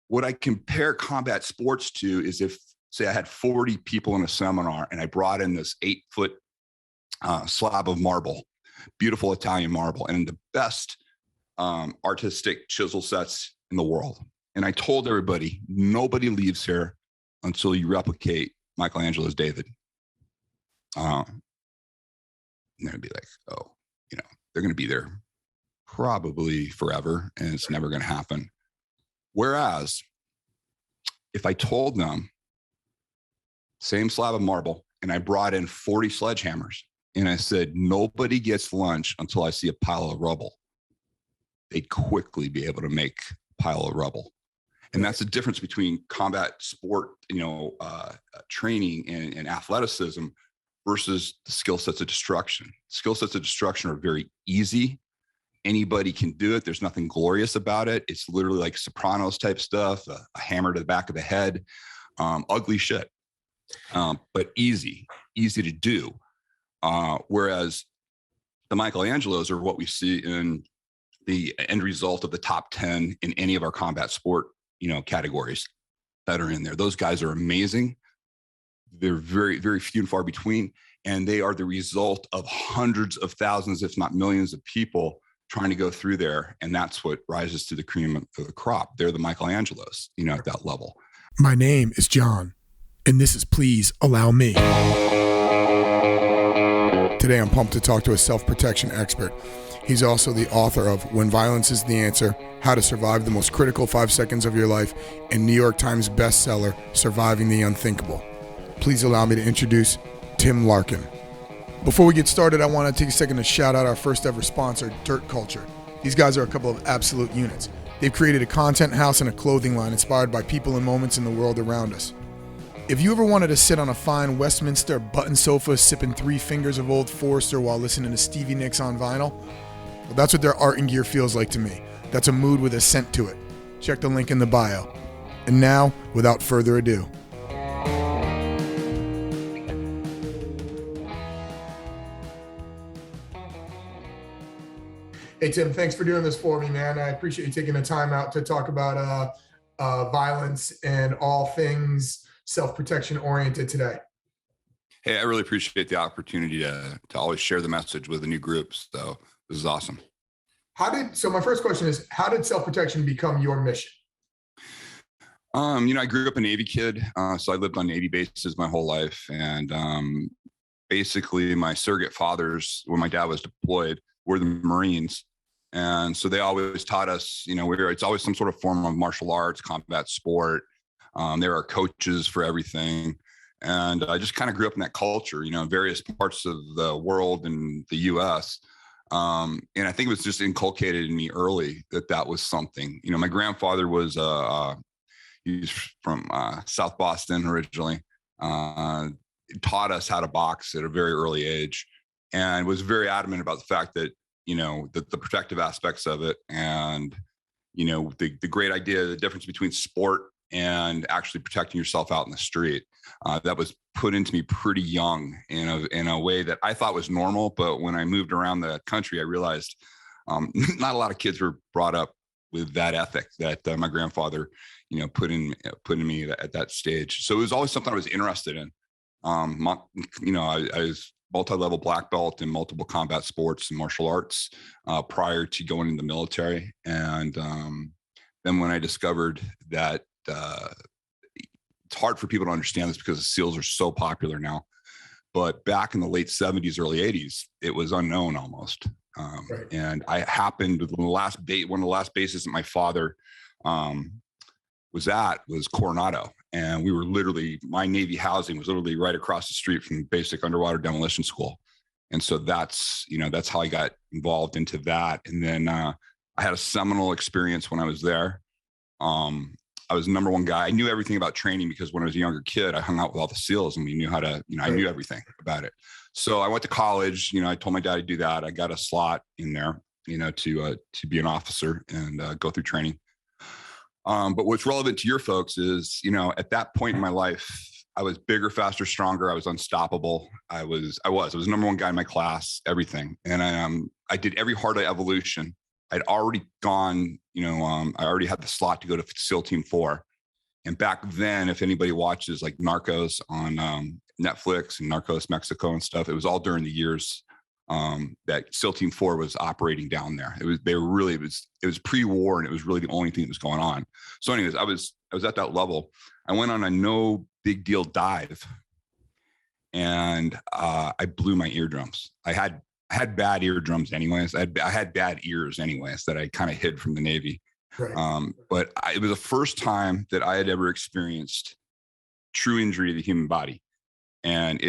what I compare combat sports to is if, say, I had 40 people in a seminar and I brought in this 8-foot slab of marble, beautiful Italian marble, and the best artistic chisel sets in the world. And I told everybody, nobody leaves here until you replicate Michelangelo's David. And they'd be like, oh, they're going to be there probably forever, and it's never going to happen. Whereas if I told them, same slab of marble, and I brought in 40 sledgehammers, and I said, nobody gets lunch until I see a pile of rubble, they'd quickly be able to make a pile of rubble. And that's the difference between combat sport, training and athleticism versus the skill sets of destruction. Skill sets of destruction are very easy. Anybody can do it. There's nothing glorious about it. It's literally like Sopranos type stuff, a hammer to the back of the head, ugly shit, but easy to do. Whereas the Michelangelos are what we see in the end result of the top 10 in any of our combat sport, categories that are in there. Those guys are amazing. They're very, very few and far between, and they are the result of hundreds of thousands, if not millions of people trying to go through there. And that's what rises to the cream of the crop. They're the Michelangelos, at that level. My name is John, and this is Please Allow Me. Today I'm pumped to talk to a self-protection expert. He's also the author of When Violence is the Answer, How to Survive the Most Critical 5 Seconds of Your Life, and New York Times bestseller, Surviving the Unthinkable. Please allow me to introduce Tim Larkin. Before we get started, I want to take a second to shout out our first ever sponsor, Dirt Culture. These guys are a couple of absolute units. They've created a content house and a clothing line inspired by people and moments in the world around us. If you ever wanted to sit on a fine Westminster button sofa sipping 3 fingers of Old Forester while listening to Stevie Nicks on vinyl, well, that's what their art and gear feels like to me. That's a mood with a scent to it. Check the link in the bio. And now, without further ado. Hey, Tim, thanks for doing this for me, man. I appreciate you taking the time out to talk about violence and all things self-protection oriented today. Hey, I really appreciate the opportunity to always share the message with the new groups. So this is awesome. So my first question is, how did self-protection become your mission? I grew up a Navy kid. So I lived on Navy bases my whole life. And basically my surrogate fathers, when my dad was deployed, were the Marines. And so they always taught us, it's always some sort of form of martial arts, combat sport. There are coaches for everything. And I just kind of grew up in that culture, in various parts of the world and the US. And I think it was just inculcated in me early that was something. My grandfather was, he's from South Boston originally, taught us how to box at a very early age and was very adamant about the fact that, the protective aspects of it and, the great idea, the difference between sport and actually protecting yourself out in the street. That was put into me pretty young in a way that I thought was normal. But when I moved around the country, I realized not a lot of kids were brought up with that ethic that my grandfather, put in me at that stage. So it was always something I was interested in. I was multi-level black belt in multiple combat sports and martial arts prior to going in the military. And then when I discovered that it's hard for people to understand this because the SEALs are so popular now, but back in the late 70s, early 80s, it was unknown almost. Right. And I happened one of the last bases that my father was at was Coronado. And we were my Navy housing was literally right across the street from basic underwater demolition school. And so that's how I got involved into that. And then I had a seminal experience when I was there. I was the number one guy. I knew everything about training because when I was a younger kid, I hung out with all the SEALs and we knew how to, I knew everything about it. So I went to college, I told my dad to do that. I got a slot in there, to be an officer and go through training. But what's relevant to your folks is, at that point in my life, I was bigger, faster, stronger. I was unstoppable. I was the number one guy in my class, everything. And I did every hard evolution I'd already gone, I already had the slot to go to SEAL Team 4. And back then, if anybody watches like Narcos on Netflix and Narcos Mexico and stuff, it was all during the years that SEAL Team 4 was operating down there. It was pre-war, and it was really the only thing that was going on. So anyways, I was at that level. I went on a no big deal dive, and I blew my eardrums. I had bad eardrums anyways. I had bad ears anyways that I kind of hid from the Navy. Right. But it was the first time that I had ever experienced true injury to the human body. And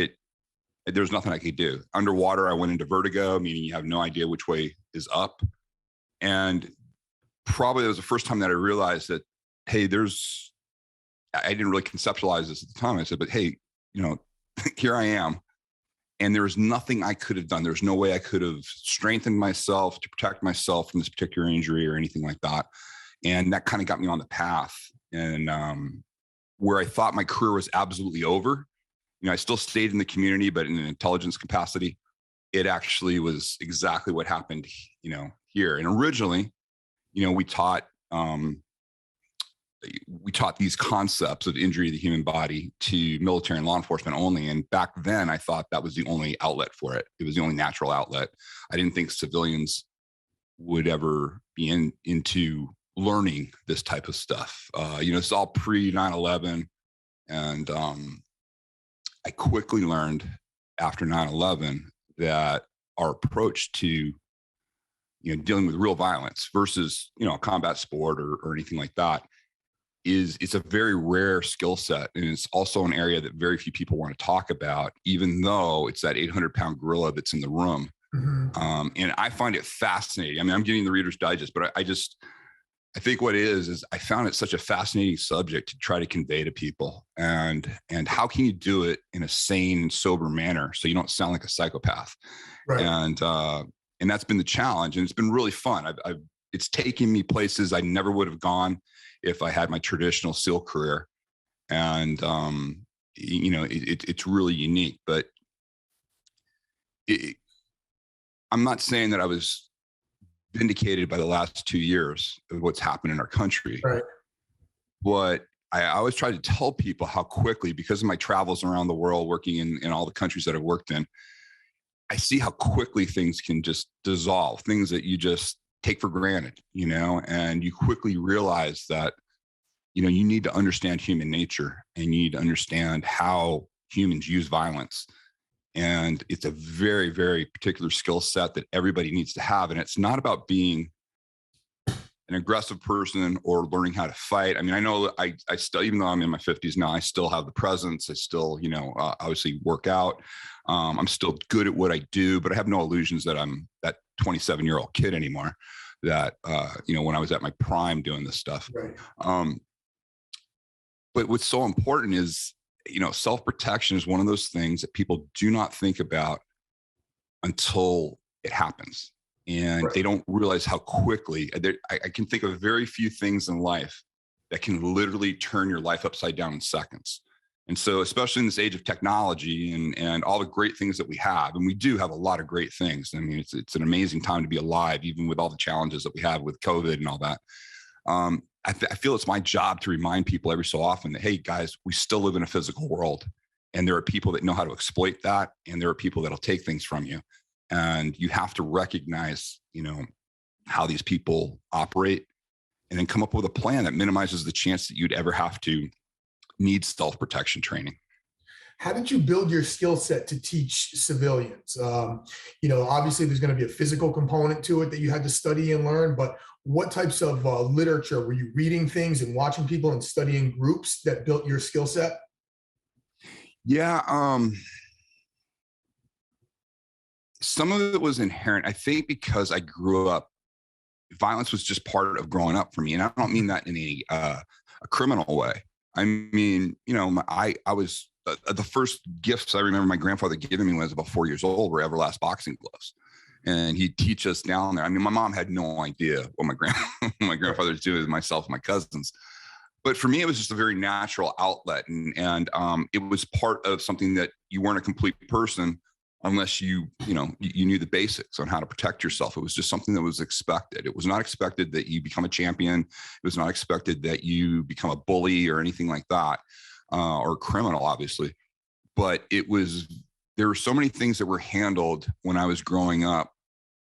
there's nothing I could do. Underwater, I went into vertigo, meaning you have no idea which way is up. And probably it was the first time that I realized that, hey, I didn't really conceptualize this at the time. I said, but hey, here I am. And there was nothing I could have done. There's no way I could have strengthened myself to protect myself from this particular injury or anything like that. And that kind of got me on the path. And where I thought my career was absolutely over, I still stayed in the community, but in an intelligence capacity. It actually was exactly what happened, here. And originally, we taught these concepts of injury to the human body to military and law enforcement only. And back then I thought that was the only outlet for it. It was the only natural outlet. I didn't think civilians would ever be into learning this type of stuff. It's all pre 9/11. And I quickly learned after 9/11 that our approach to dealing with real violence versus a combat sport or anything like that it's a very rare skill set. And it's also an area that very few people want to talk about, even though it's that 800-pound gorilla that's in the room. Mm-hmm. And I find it fascinating. I mean, I'm getting the Reader's Digest, but I think what it is I found it such a fascinating subject to try to convey to people. And how can you do it in a sane and sober manner so you don't sound like a psychopath? Right. And that's been the challenge. And it's been really fun. It's taken me places I never would have gone if I had my traditional SEAL career. And, it's really unique, but I'm not saying that I was vindicated by the last 2 years of what's happened in our country. Right. But I always try to tell people how quickly, because of my travels around the world, working in all the countries that I've worked in, I see how quickly things can just dissolve, things that you just take for granted, and you quickly realize that, you need to understand human nature, and you need to understand how humans use violence. And it's a very, very particular skill set that everybody needs to have. And it's not about being an aggressive person or learning how to fight. I mean, I know I still, even though I'm in my 50s now, I still have the presence. I still, obviously work out. I'm still good at what I do, but I have no illusions that I'm that 27-year-old kid anymore that, when I was at my prime doing this stuff. Right. But what's so important is, self-protection is one of those things that people do not think about until it happens. And Right. They don't realize how quickly I can think of very few things in life that can literally turn your life upside down in seconds. And so, especially in this age of technology and all the great things that we have, and we do have a lot of great things. I mean, it's an amazing time to be alive, even with all the challenges that we have with COVID and all that. I feel it's my job to remind people every so often that, hey, guys, we still live in a physical world, and there are people that know how to exploit that, and there are people that'll take things from you. And you have to recognize, how these people operate, and then come up with a plan that minimizes the chance that you'd ever have to need self-protection training. How did you build your skill set to teach civilians? Obviously there's going to be a physical component to it that you had to study and learn, but what types of literature were you reading things and watching people and studying groups that built your skill set? Yeah. Some of it was inherent. I think because I grew up, violence was just part of growing up for me. And I don't mean that in a criminal way. I mean, I was, the first gifts I remember my grandfather giving me when I was about 4 years old were Everlast boxing gloves. And he'd teach us down there. I mean, my mom had no idea what my grandfather was doing with myself and my cousins. But for me, it was just a very natural outlet. And it was part of something that you weren't a complete person unless you knew the basics on how to protect yourself. It was just something that was expected. It was not expected that you become a champion. It was not expected that you become a bully or anything like that, or a criminal, obviously. But there were so many things that were handled when I was growing up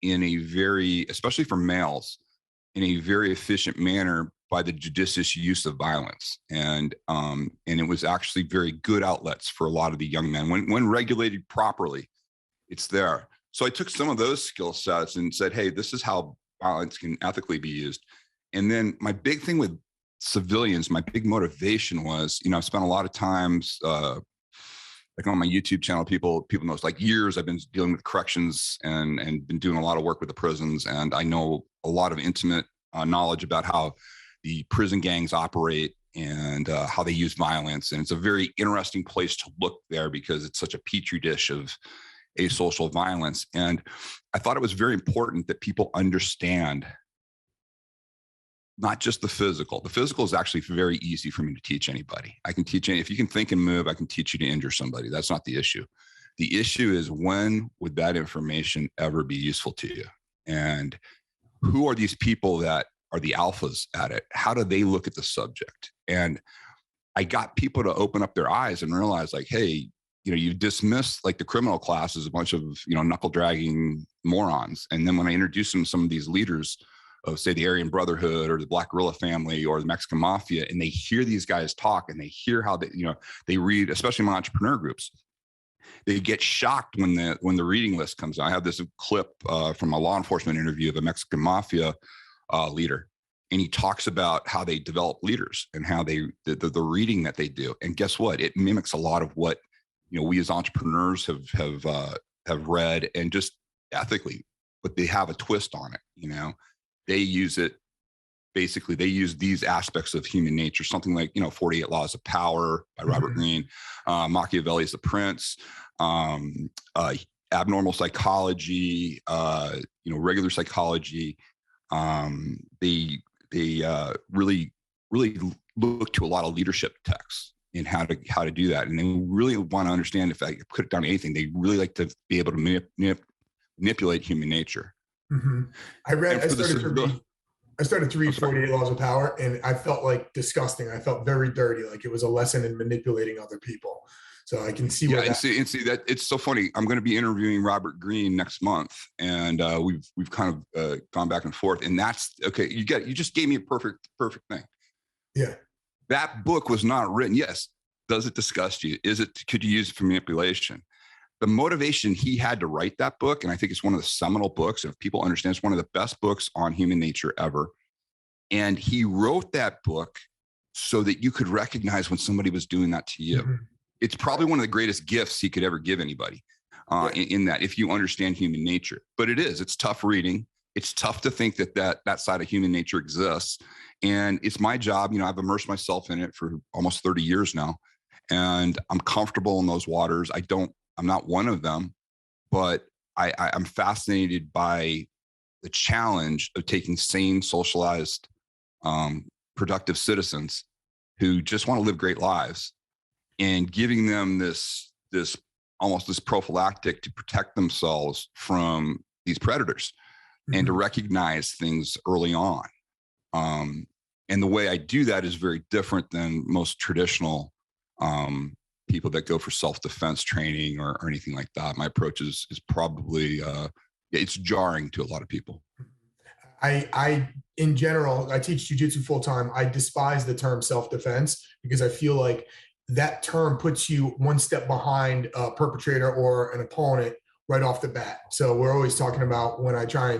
in a very, especially for males, in a very efficient manner by the judicious use of violence. And it was actually very good outlets for a lot of the young men. When regulated properly, it's there. So I took some of those skill sets and said, hey, this is how violence can ethically be used. And then my big thing with civilians, my big motivation was, I've spent a lot of times, like on my YouTube channel, people know it's like years I've been dealing with corrections and been doing a lot of work with the prisons. And I know a lot of intimate knowledge about how the prison gangs operate and how they use violence. And it's a very interesting place to look there because it's such a petri dish of asocial violence. And I thought it was very important that people understand not just the physical. The physical is actually very easy for me to teach anybody. I can teach if you can think and move, I can teach you to injure somebody. That's not the issue. The issue is, when would that information ever be useful to you? And who are these people that are the alphas at it? How do they look at the subject? And I got people to open up their eyes and realize, like, hey, you dismiss like the criminal class as a bunch of, knuckle dragging morons. And then when I introduce them to some of these leaders of, say, the Aryan Brotherhood or the Black Guerrilla family or the Mexican Mafia, and they hear these guys talk and they hear how they read, especially my entrepreneur groups, they get shocked when the reading list comes out. I have this clip from a law enforcement interview of a Mexican Mafia leader. And he talks about how they develop leaders and how the reading that they do. And guess what? It mimics a lot of what, we as entrepreneurs have read, and just ethically, but they have a twist on it. They use it. Basically, they use these aspects of human nature, something like, 48 Laws of Power by Robert Greene, Machiavelli's The Prince, abnormal psychology, regular psychology. They really look to a lot of leadership texts in how to do that. And they really want to understand, if I put it down to anything, they really like to be able to manipulate human nature. Mm-hmm. I started to read 48 Laws of Power, and I felt like disgusting. I felt very dirty, like it was a lesson in manipulating other people. So I can see and see that it's so funny. I'm going to be interviewing Robert Greene next month, and we've kind of gone back and forth. And that's okay. You just gave me a perfect thing. Yeah, that book was not written. Yes, does it disgust you? Could you use it for manipulation? The motivation he had to write that book, and I think it's one of the seminal books, if people understand, it's one of the best books on human nature ever. And he wrote that book so that you could recognize when somebody was doing that to you. Mm-hmm. It's probably one of the greatest gifts he could ever give anybody, in that, if you understand human nature. But it's tough reading. It's tough to think that side of human nature exists. And it's my job. I've immersed myself in it for almost 30 years now, and I'm comfortable in those waters. I'm not one of them, but I'm fascinated by the challenge of taking sane, socialized, productive citizens who just want to live great lives, and giving them this almost this prophylactic to protect themselves from these predators, and to recognize things early on. And the way I do that is very different than most traditional people that go for self-defense training or anything like that. My approach is probably, it's jarring to a lot of people. In general, I teach jujitsu full time. I despise the term self-defense because I feel like that term puts you one step behind a perpetrator or an opponent right off the bat. So we're always talking about, when I try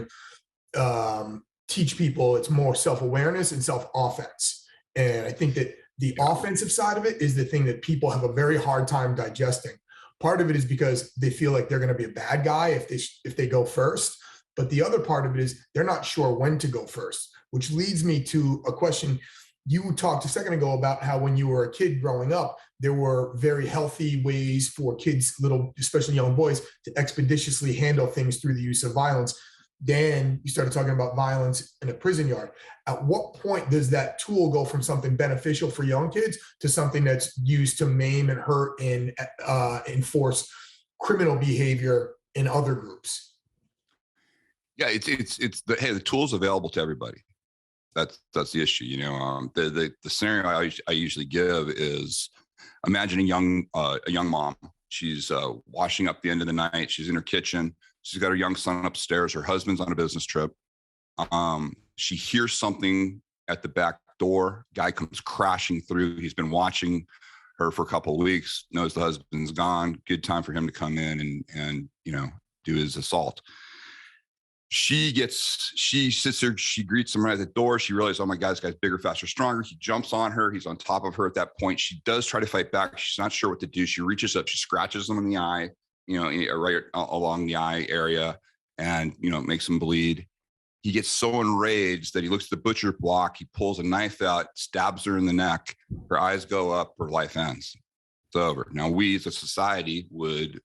and teach people, it's more self-awareness and self-offense. And I think that the offensive side of it is the thing that people have a very hard time digesting. Part of it is because they feel like they're going to be a bad guy if they go first. But the other part of it is they're not sure when to go first, which leads me to a question. You talked a second ago about how when you were a kid growing up, there were very healthy ways for kids, especially young boys, to expeditiously handle things through the use of violence. Then you started talking about violence in a prison yard. At what point does that tool go from something beneficial for young kids to something that's used to maim and hurt and enforce criminal behavior in other groups. Yeah, the tools available to everybody. That's the issue. The scenario I usually give is, imagine a young mom. She's washing up the end of the night. She's in her kitchen. She's got her young son upstairs. Her husband's on a business trip. She hears something at the back door. Guy comes crashing through. He's been watching her for a couple of weeks, knows the husband's gone. Good time for him to come in and do his assault. She sits there, she greets him right at the door. She realizes, oh my God, this guy's bigger, faster, stronger. He jumps on her. He's on top of her at that point. She does try to fight back. She's not sure what to do. She reaches up, she scratches him in the eye, right along the eye area, and, makes him bleed. He gets so enraged that he looks at the butcher block. He pulls a knife out, stabs her in the neck. Her eyes go up, her life ends. It's over. Now, we as a society would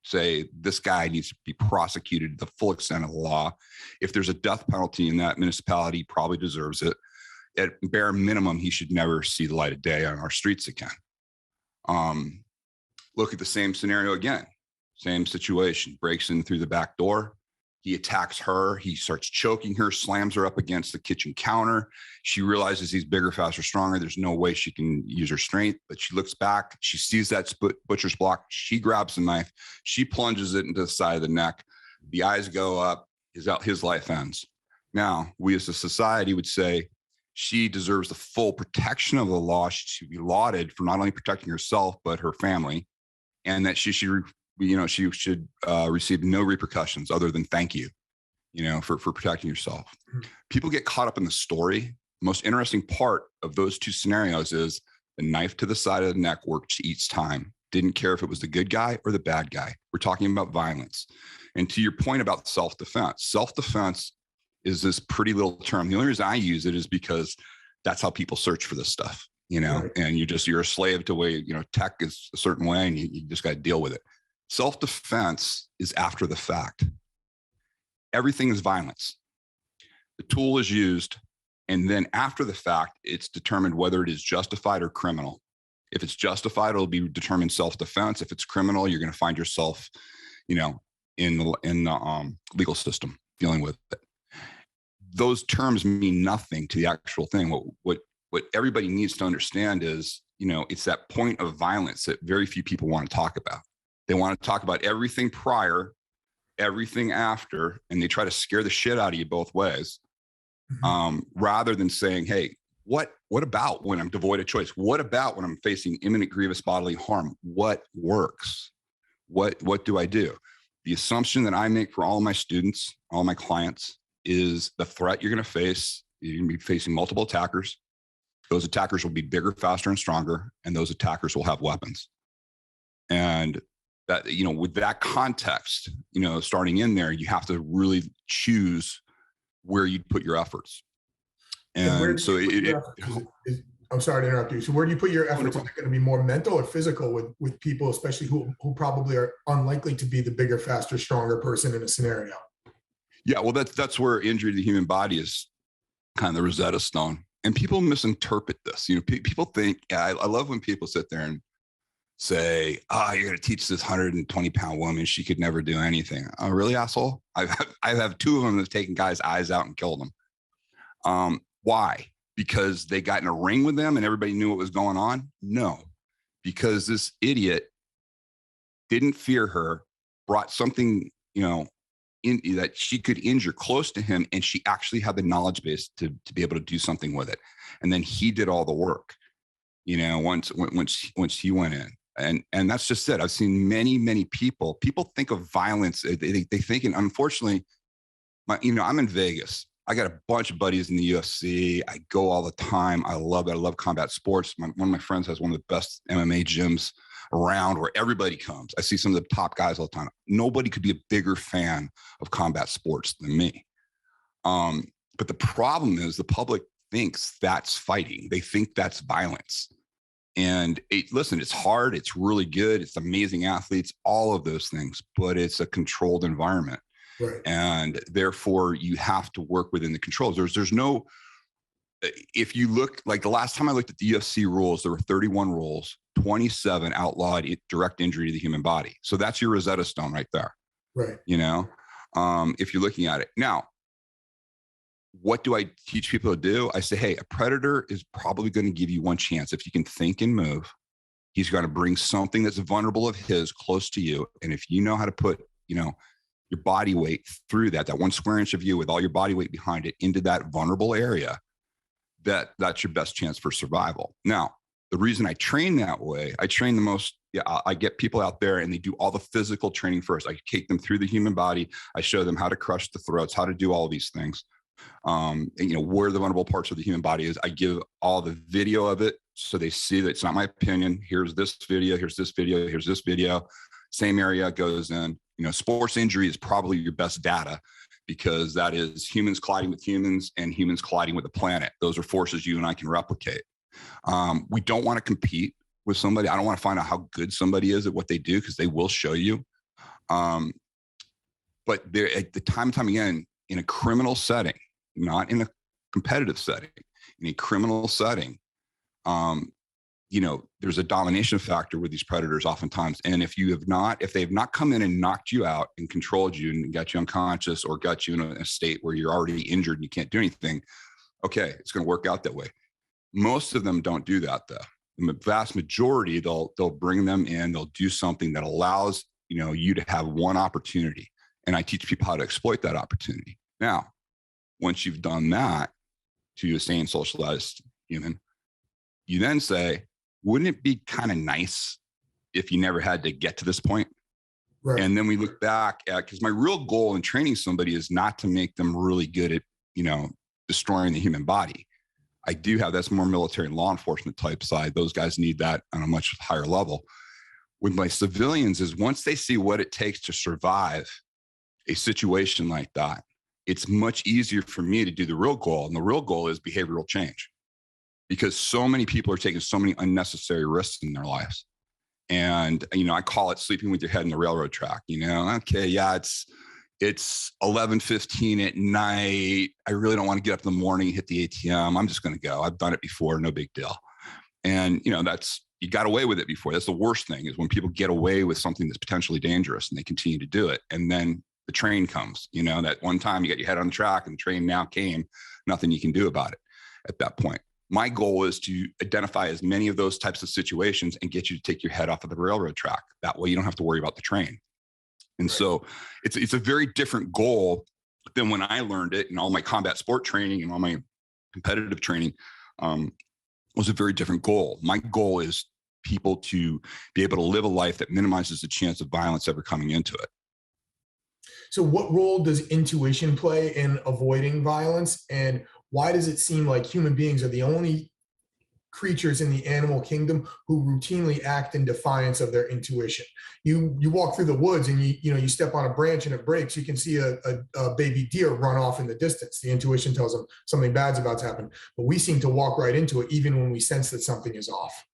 say this guy needs to be prosecuted to the full extent of the law. If there's a death penalty in that municipality, he probably deserves it. At bare minimum, he should never see the light of day on our streets again. Look at the same scenario again. Same situation. Breaks in through the back door. He attacks her. He starts choking her, slams her up against the kitchen counter. She realizes he's bigger, faster, stronger. There's no way she can use her strength, but she looks back. She sees that butcher's block. She grabs the knife. She plunges it into the side of the neck. The eyes go up. His life ends. Now, we as a society would say she deserves the full protection of the law. She should be lauded for not only protecting herself, but her family, and that she should receive no repercussions other than thank you, for protecting yourself. People get caught up in the story. The most interesting part of those two scenarios is the knife to the side of the neck worked each time. Didn't care if it was the good guy or the bad guy. We're talking about violence. And to your point about self-defense is this pretty little term. The only reason I use it is because that's how people search for this stuff, right. And you're a slave to way, tech is a certain way, and you just got to deal with it. Self-defense is after the fact. Everything is violence. The tool is used, and then after the fact, it's determined whether it is justified or criminal. If it's justified, it'll be determined self-defense. If it's criminal, you're going to find yourself, in the legal system dealing with it. Those terms mean nothing to the actual thing. What everybody needs to understand is, it's that point of violence that very few people want to talk about. They want to talk about everything prior, everything after, and they try to scare the shit out of you both ways, rather than saying, hey, what about when I'm devoid of choice? What about when I'm facing imminent grievous bodily harm? What works? What do I do? The assumption that I make for all of my students, all my clients, is the threat you're going to face. You're going to be facing multiple attackers. Those attackers will be bigger, faster, and stronger, and those attackers will have weapons. And that, with that context, starting in there, you have to really choose where you put your efforts. And so I'm sorry to interrupt you. So where do you put your efforts? Is it going to be more mental or physical with people, especially who probably are unlikely to be the bigger, faster, stronger person in a scenario? Yeah, well, that's where injury to the human body is kind of the Rosetta Stone. And people misinterpret this. People think, I love when people sit there and say, you're going to teach this 120-pound woman, she could never do anything. Oh, really, asshole? I have two of them that have taken guys' eyes out and killed them. Why? Because they got in a ring with them and everybody knew what was going on? No, because this idiot didn't fear her, brought something, in that she could injure close to him, and she actually had the knowledge base to be able to do something with it. And then he did all the work, once he went in. And that's just it. I've seen many people think of violence. They think, and unfortunately, I'm in Vegas. I got a bunch of buddies in the UFC. I go all the time. I love it. I love combat sports. One of my friends has one of the best MMA gyms around where everybody comes. I see some of the top guys all the time. Nobody could be a bigger fan of combat sports than me. But the problem is the public thinks that's fighting. They think that's violence. And listen, it's hard. It's really good. It's amazing athletes, all of those things, but it's a controlled environment. Right. And therefore you have to work within the controls. There's no, if you look, like the last time I looked at the UFC rules, there were 31 rules. 27 outlawed direct injury to the human body. So that's your Rosetta Stone right there. Right. If you're looking at it. Now, what do I teach people to do? I say, hey, a predator is probably going to give you one chance. If you can think and move, he's going to bring something that's vulnerable of his close to you. And if you know how to put, your body weight through that 1 square inch of you with all your body weight behind it into that vulnerable area, that's your best chance for survival. Now, the reason I train that way, I train the most, I get people out there and they do all the physical training first. I take them through the human body. I show them how to crush the throats, how to do all these things. And, where the vulnerable parts of the human body is. I give all the video of it so they see that it's not my opinion. Here's this video, here's this video, here's this video. Same area goes in. Sports injury is probably your best data because that is humans colliding with humans and humans colliding with the planet. Those are forces you and I can replicate. We don't want to compete with somebody. I don't want to find out how good somebody is at what they do because they will show you. But there, at the time and time again, in a criminal setting, not in a competitive setting, in a criminal setting, there's a domination factor with these predators oftentimes. And if they have not come in and knocked you out and controlled you and got you unconscious or got you in a state where you're already injured and you can't do anything, okay, it's going to work out that way. Most of them don't do that though. The vast majority, they'll bring them in, they'll do something that allows, you to have one opportunity. And I teach people how to exploit that opportunity. Now, once you've done that to a sane, socialized human, you then say, wouldn't it be kind of nice if you never had to get to this point? Right. And then we look back at, because my real goal in training somebody is not to make them really good at, destroying the human body. I do have, that's more military and law enforcement type side. Those guys need that on a much higher level. With my civilians is once they see what it takes to survive a situation like that, it's much easier for me to do the real goal. And the real goal is behavioral change. Because so many people are taking so many unnecessary risks in their lives. And, I call it sleeping with your head in the railroad track, okay, yeah, it's 11:15 at night. I really don't want to get up in the morning and hit the ATM. I'm just going to go. I've done it before. No big deal. And, you got away with it before. That's the worst thing is when people get away with something that's potentially dangerous and they continue to do it. And then the train comes, that one time you got your head on the track and the train now came, nothing you can do about it at that point. My goal is to identify as many of those types of situations and get you to take your head off of the railroad track. That way you don't have to worry about the train. And so it's a very different goal than when I learned it, and all my combat sport training and all my competitive training was a very different goal. My goal is people to be able to live a life that minimizes the chance of violence ever coming into it. So what role does intuition play in avoiding violence? And why does it seem like human beings are the only creatures in the animal kingdom who routinely act in defiance of their intuition? You walk through the woods and you step on a branch and it breaks. You can see a baby deer run off in the distance. The intuition tells them something bad's about to happen. But we seem to walk right into it even when we sense that something is off.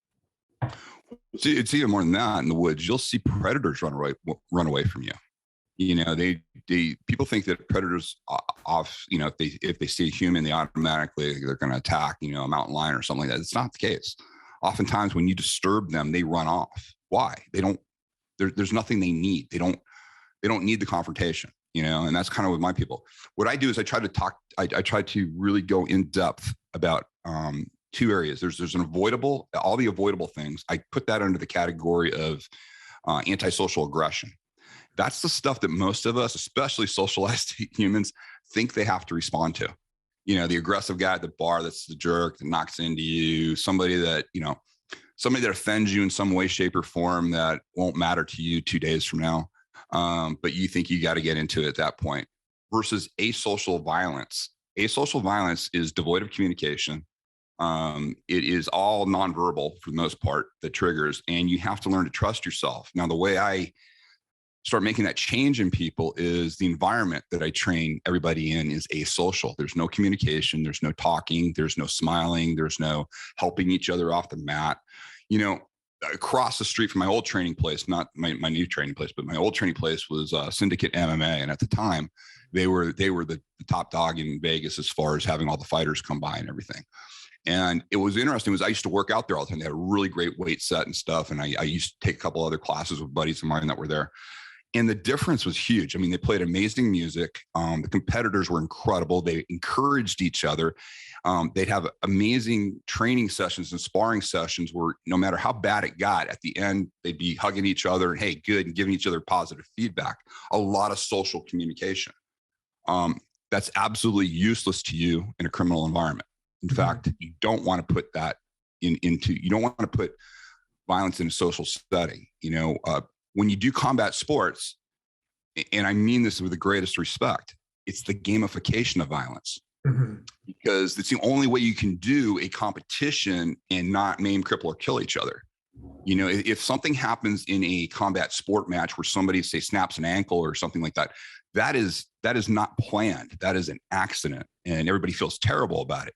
See, it's even more than that. In the woods, you'll see predators run away from you. People think that predators off, if they see a human, they're going to attack, a mountain lion or something like that. It's not the case. Oftentimes when you disturb them, they run off. Why? There's nothing they need. They don't need the confrontation, and that's kind of with my people. What I do is I try to really go in depth about, two areas. There's all the avoidable things. I put that under the category of antisocial aggression. That's the stuff that most of us, especially socialized humans, think they have to respond to. The aggressive guy at the bar that's the jerk that knocks into you, somebody that offends you in some way, shape, or form that won't matter to you 2 days from now. But you think you got to get into it at that point. Versus asocial violence. Asocial violence is devoid of communication. It is all nonverbal for the most part that triggers, and you have to learn to trust yourself. Now, the way I start making that change in people is the environment that I train everybody in is asocial. There's no communication. There's no talking. There's no smiling. There's no helping each other off the mat. Across the street from my old training place, not my new training place, but my old training place was Syndicate MMA. And at the time they were the top dog in Vegas as far as having all the fighters come by and everything. And it was interesting was I used to work out there all the time. They had a really great weight set and stuff. And I used to take a couple other classes with buddies of mine that were there. And the difference was huge. I mean, they played amazing music. The competitors were incredible. They encouraged each other. They'd have amazing training sessions and sparring sessions where no matter how bad it got, at the end, they'd be hugging each other and, hey, good, and giving each other positive feedback. A lot of social communication. That's absolutely useless to you in a criminal environment. In fact, you don't want to put that you don't want to put violence in a social setting. When you do combat sports, and I mean this with the greatest respect, it's the gamification of violence. Because it's the only way you can do a competition and not maim, cripple, or kill each other. If something happens in a combat sport match where somebody, say, snaps an ankle or something like that, that is not planned. That is an accident, and everybody feels terrible about it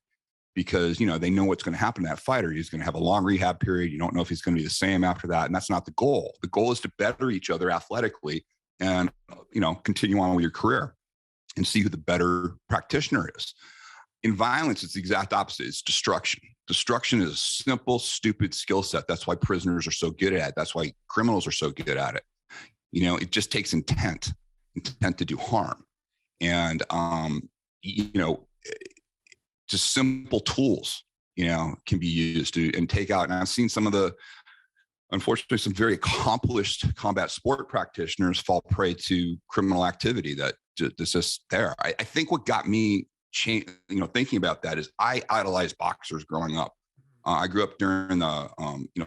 because they know what's going to happen to that fighter. He's going to have a long rehab period. You don't know if he's going to be the same after that, and that's not the goal. The goal is to better each other athletically and continue on with your career and see who the better practitioner is. In violence, it's the exact opposite. It's destruction. Destruction is a simple, stupid skill set. That's why prisoners are so good at it. That's why criminals are so good at it. It just takes intent to do harm. And, just simple tools, can be used to and take out. And I've seen unfortunately, some very accomplished combat sport practitioners fall prey to criminal activity that's just there. I think what got me thinking about that is I idolized boxers growing up. I grew up during the,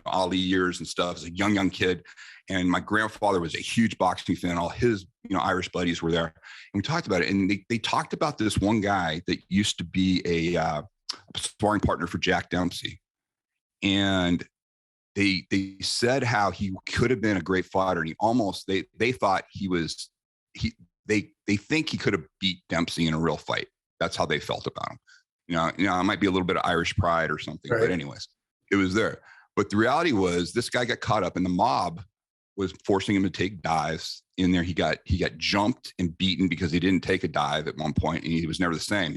Ali years and stuff as a young kid. And my grandfather was a huge boxing fan. All his, Irish buddies were there. And we talked about it. And they talked about this one guy that used to be a sparring partner for Jack Dempsey. And they said how he could have been a great fighter. And they thought they think he could have beat Dempsey in a real fight. That's how they felt about him. It might be a little bit of Irish pride or something, right. But anyways, it was there. But the reality was this guy got caught up and the mob was forcing him to take dives in there. He got jumped and beaten because he didn't take a dive at one point, and he was never the same.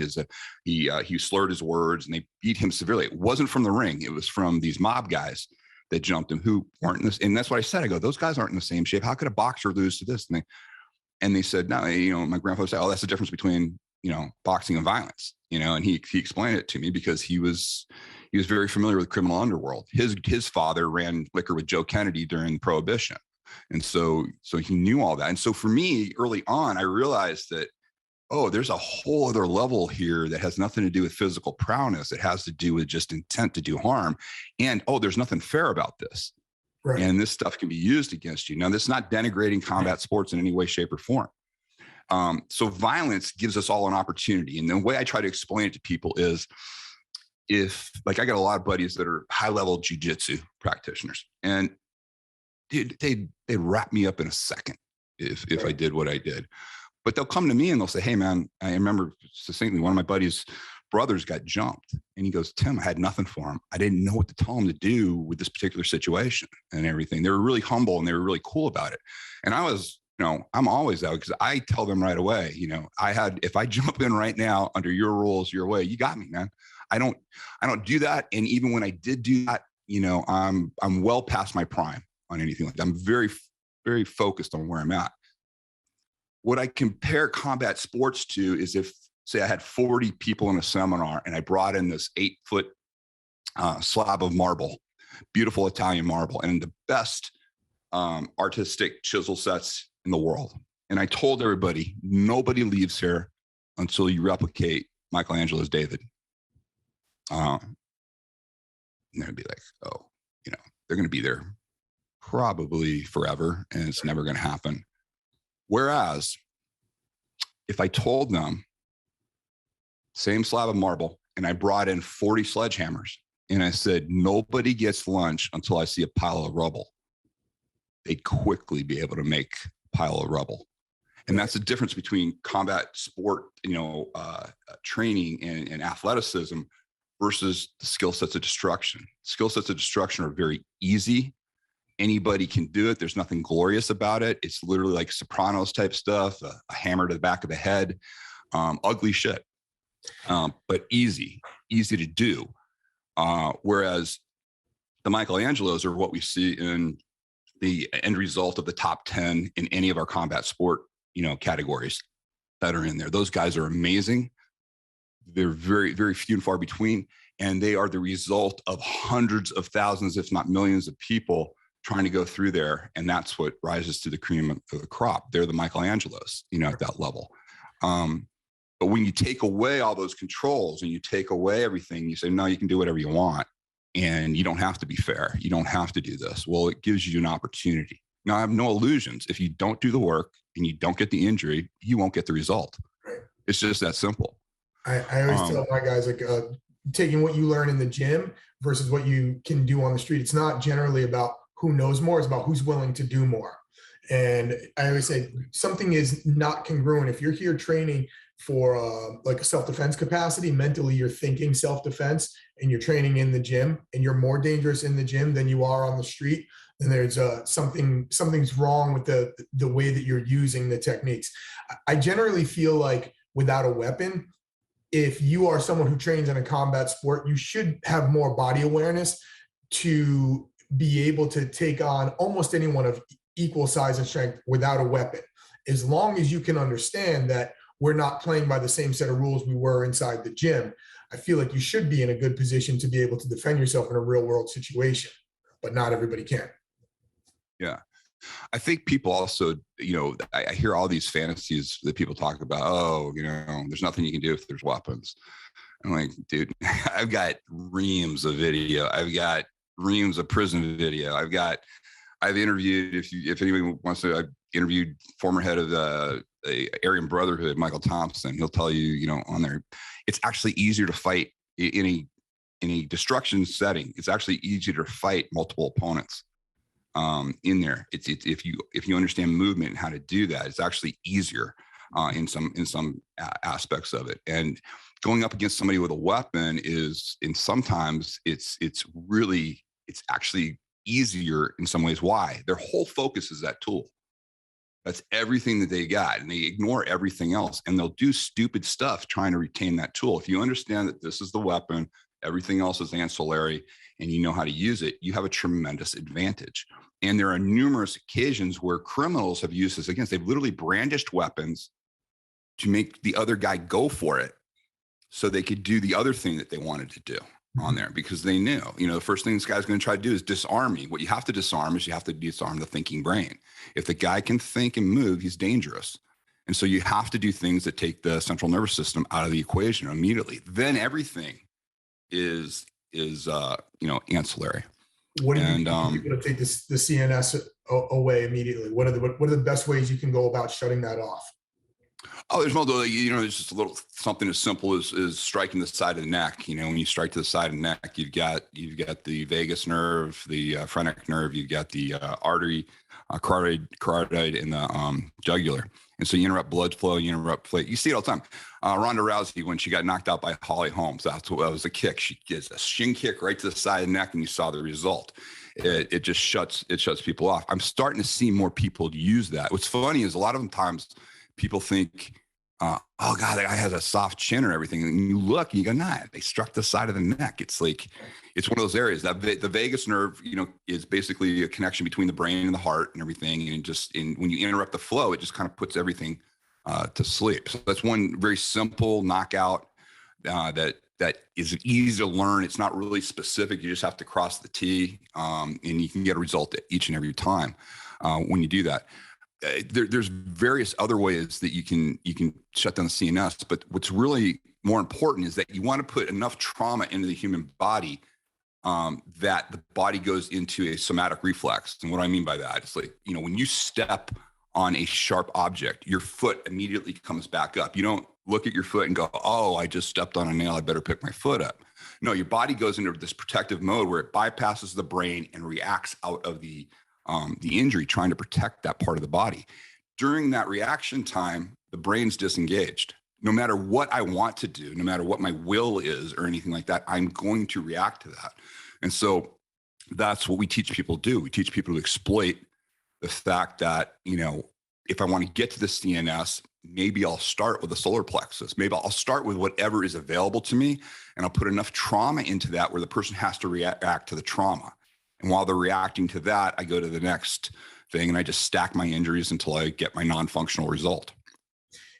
He slurred his words and they beat him severely. It wasn't from the ring. It was from these mob guys that jumped him who weren't in this. And that's what I said. I go, those guys aren't in the same shape. How could a boxer lose to this? And they said, no, my grandfather said, oh, that's the difference between, boxing and violence, and he explained it to me because he was very familiar with the criminal underworld. His father ran liquor with Joe Kennedy during Prohibition. And so he knew all that. And so for me early on, I realized that, there's a whole other level here that has nothing to do with physical prowess. It has to do with just intent to do harm. And, there's nothing fair about this. Right. And this stuff can be used against you. Now, this is not denigrating combat sports in any way, shape, or form. So violence gives us all an opportunity. And the way I try to explain it to people is I got a lot of buddies that are high level jujitsu practitioners, and they'd wrap me up in a second if I did what I did. But they'll come to me and they'll say, hey man, I remember succinctly, one of my buddies' brothers got jumped, and he goes, Tim, I had nothing for him. I didn't know what to tell him to do with this particular situation and everything. They were really humble and they were really cool about it. And I was, I'm always out because I tell them right away, if I jump in right now under your rules, your way, you got me, man. I don't do that. And even when I did do that, I'm well past my prime on anything like that. I'm very, very focused on where I'm at. What I compare combat sports to is if, say, I had 40 people in a seminar and I brought in this 8-foot slab of marble, beautiful Italian marble, and the best artistic chisel sets in the world. And I told everybody, nobody leaves here until you replicate Michelangelo's David. And they'd be like, they're going to be there probably forever, and it's never going to happen. Whereas if I told them, same slab of marble, and I brought in 40 sledgehammers, and I said, nobody gets lunch until I see a pile of rubble, they'd quickly be able to make a pile of rubble. And that's the difference between combat sport, training and athleticism versus the skill sets of destruction. Skill sets of destruction are very easy. Anybody can do it. There's nothing glorious about it. It's literally like Sopranos type stuff, a hammer to the back of the head, ugly shit, but easy to do. Whereas the Michelangelos are what we see in the end result of the top 10 in any of our combat sport, categories that are in there. Those guys are amazing. They're very, very few and far between. And they are the result of hundreds of thousands, if not millions of people trying to go through there. And that's what rises to the cream of the crop. They're the Michelangelos, at that level. But when you take away all those controls and you take away everything, you say, no, you can do whatever you want. And you don't have to be fair. You don't have to do this. Well, it gives you an opportunity. Now, I have no illusions. If you don't do the work and you don't get the injury, you won't get the result. Right. It's just that simple. I always tell my guys, like, taking what you learn in the gym versus what you can do on the street. It's not generally about who knows more. It's about who's willing to do more. And I always say something is not congruent. If you're here training for like a self-defense capacity, mentally you're thinking self-defense and you're training in the gym and you're more dangerous in the gym than you are on the street, then there's something's wrong with the way that you're using the techniques. I generally feel like without a weapon, if you are someone who trains in a combat sport, you should have more body awareness to be able to take on almost anyone of equal size and strength without a weapon. As long as you can understand that we're not playing by the same set of rules we were inside the gym, I feel like you should be in a good position to be able to defend yourself in a real world situation, but not everybody can. Yeah. I think people also, I hear all these fantasies that people talk about. Oh, there's nothing you can do if there's weapons. I'm like, dude, I've got reams of video. I've got reams of prison video. I've interviewed, if anyone wants to, I've interviewed former head of the Aryan Brotherhood, Michael Thompson. He'll tell you, on there, it's actually easier to fight in a destruction setting. It's actually easier to fight multiple opponents. In there, it's if you understand movement and how to do that, it's actually easier in some aspects of it. And going up against somebody with a weapon sometimes it's actually easier in some ways. Why? Their whole focus is that tool. That's everything that they got, and they ignore everything else, and they'll do stupid stuff trying to retain that tool. If you understand that this is the weapon, everything else is ancillary, and you know how to use it, you have a tremendous advantage. And there are numerous occasions where criminals have used this against. They've literally brandished weapons to make the other guy go for it so they could do the other thing that they wanted to do on there, because they knew, the first thing this guy's going to try to do is disarm me. What you have to disarm is you have to disarm the thinking brain. If the guy can think and move, he's dangerous. And so you have to do things that take the central nervous system out of the equation immediately. Then everything is ancillary. What do you do to take the CNS away immediately? What are the best ways you can go about shutting that off? Oh, there's multiple, it's just a little something as simple as striking the side of the neck. When you strike to the side of the neck, you've got the vagus nerve, the phrenic nerve, you've got the artery, carotid, and the jugular. And so you interrupt blood flow, you interrupt play. You see it all the time. Ronda Rousey, when she got knocked out by Holly Holmes, that was a kick. She gives a shin kick right to the side of the neck, and you saw the result. It just shuts people off. I'm starting to see more people use that. What's funny is a lot of times people think, oh God, that guy has a soft chin or everything. And you look and you go, nah, they struck the side of the neck. It's like, it's one of those areas that the vagus nerve, is basically a connection between the brain and the heart and everything. And when you interrupt the flow, it just kind of puts everything to sleep. So that's one very simple knockout that is easy to learn. It's not really specific. You just have to cross the T, and you can get a result each and every time when you do that. There's various other ways that you can shut down the CNS, but what's really more important is that you want to put enough trauma into the human body that the body goes into a somatic reflex. And what I mean by that, it's like, when you step on a sharp object, your foot immediately comes back up. You don't look at your foot and go, oh, I just stepped on a nail, I better pick my foot up. No, your body goes into this protective mode where it bypasses the brain and reacts out of the injury, trying to protect that part of the body. During that reaction time, the brain's disengaged. No matter what I want to do, no matter what my will is or anything like that, I'm going to react to that. And so that's what we teach people to do. We teach people to exploit the fact that, if I want to get to the CNS, maybe I'll start with the solar plexus. Maybe I'll start with whatever is available to me, and I'll put enough trauma into that where the person has to react to the trauma. And while they're reacting to that, I go to the next thing and I just stack my injuries until I get my non-functional result.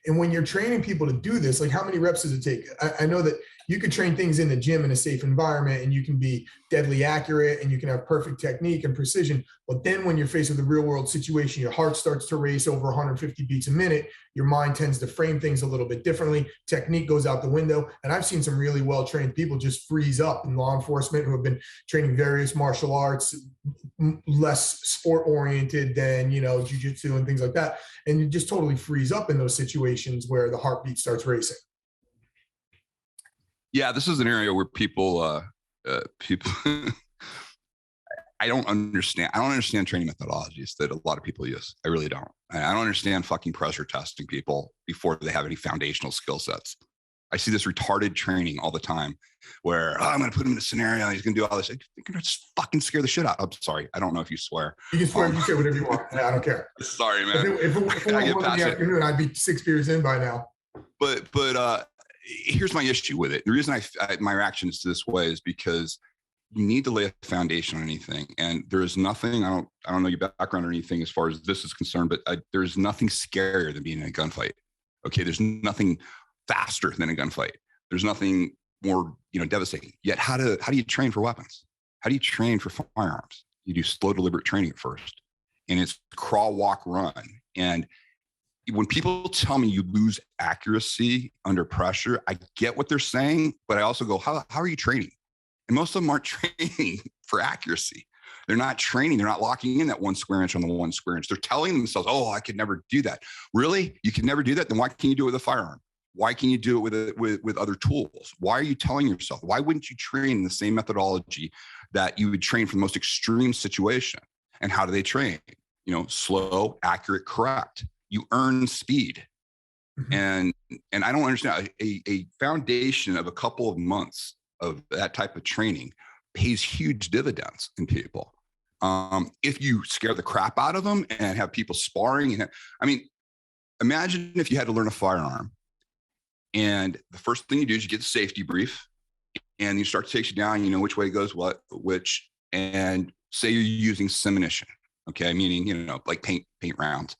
And when you're training people to do this, like how many reps does it take? I know that you could train things in the gym in a safe environment and you can be deadly accurate and you can have perfect technique and precision. But then when you're faced with a real world situation, your heart starts to race over 150 beats a minute. Your mind tends to frame things a little bit differently. Technique goes out the window. And I've seen some really well-trained people just freeze up in law enforcement who have been training various martial arts, less sport oriented than, jujitsu and things like that. And you just totally freeze up in those situations where the heartbeat starts racing. Yeah, this is an area where people I don't understand training methodologies that a lot of people use. I really don't. I don't understand fucking pressure testing people before they have any foundational skill sets. I see this retarded training all the time where I'm going to put him in a scenario. He's going to do all this. You're going to just fucking scare the shit out. I'm sorry. I don't know if you swear. You can swear. You say whatever you want. I don't care. Sorry, man. If it was in the afternoon, I'd be 6 beers in by now. But here's my issue with it. The reason my reaction is this way is because you need to lay a foundation on anything. And there is nothing, I don't know your background or anything as far as this is concerned, but there's nothing scarier than being in a gunfight. Okay. There's nothing faster than a gunfight. There's nothing more, devastating. Yet how do you train for weapons? How do you train for firearms? You do slow, deliberate training at first. And it's crawl, walk, run. And when people tell me you lose accuracy under pressure, I get what they're saying, but I also go, how are you training? And most of them aren't training for accuracy. They're not training. They're not locking in that 1 square inch on the 1 square inch. They're telling themselves, oh, I could never do that. Really? You can never do that? Then why can't you do it with a firearm? Why can you do it with other tools? Why are you telling yourself? Why wouldn't you train the same methodology that you would train for the most extreme situation? And how do they train? Slow, accurate, correct. You earn speed. Mm-hmm. And I don't understand a foundation of a couple of months of that type of training pays huge dividends in people. If you scare the crap out of them and have people sparring, imagine if you had to learn a firearm and the first thing you do is you get the safety brief and you start to take you down, which way goes which, and say you're using simunition. Okay. Meaning, like paint rounds,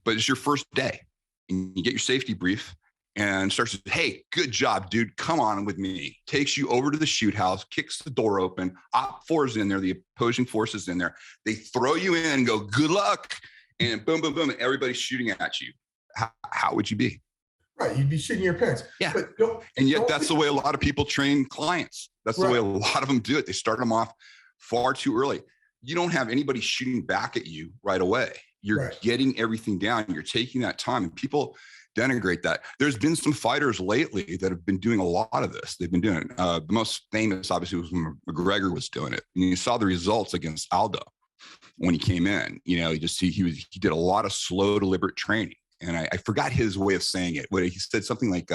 but it's your first day and you get your safety brief and starts to, hey, good job, dude. Come on with me. Takes you over to the shoot house, kicks the door open. Op 4 is in there. The opposing force is in there. They throw you in and go, good luck. And boom, boom, boom. And everybody's shooting at you. How would you be? Right. You'd be shitting your pants. Yeah. And yet that's the way a lot of people train clients. That's the way a lot of them do it. They start them off far too early. You don't have anybody shooting back at you right away. You're getting everything down. You're taking that time. And people denigrate that. There's been some fighters lately that have been doing a lot of this. They've been doing it. The most famous, obviously, was when McGregor was doing it. And you saw the results against Aldo when he came in. He did a lot of slow, deliberate training. And I forgot his way of saying it. But he said something like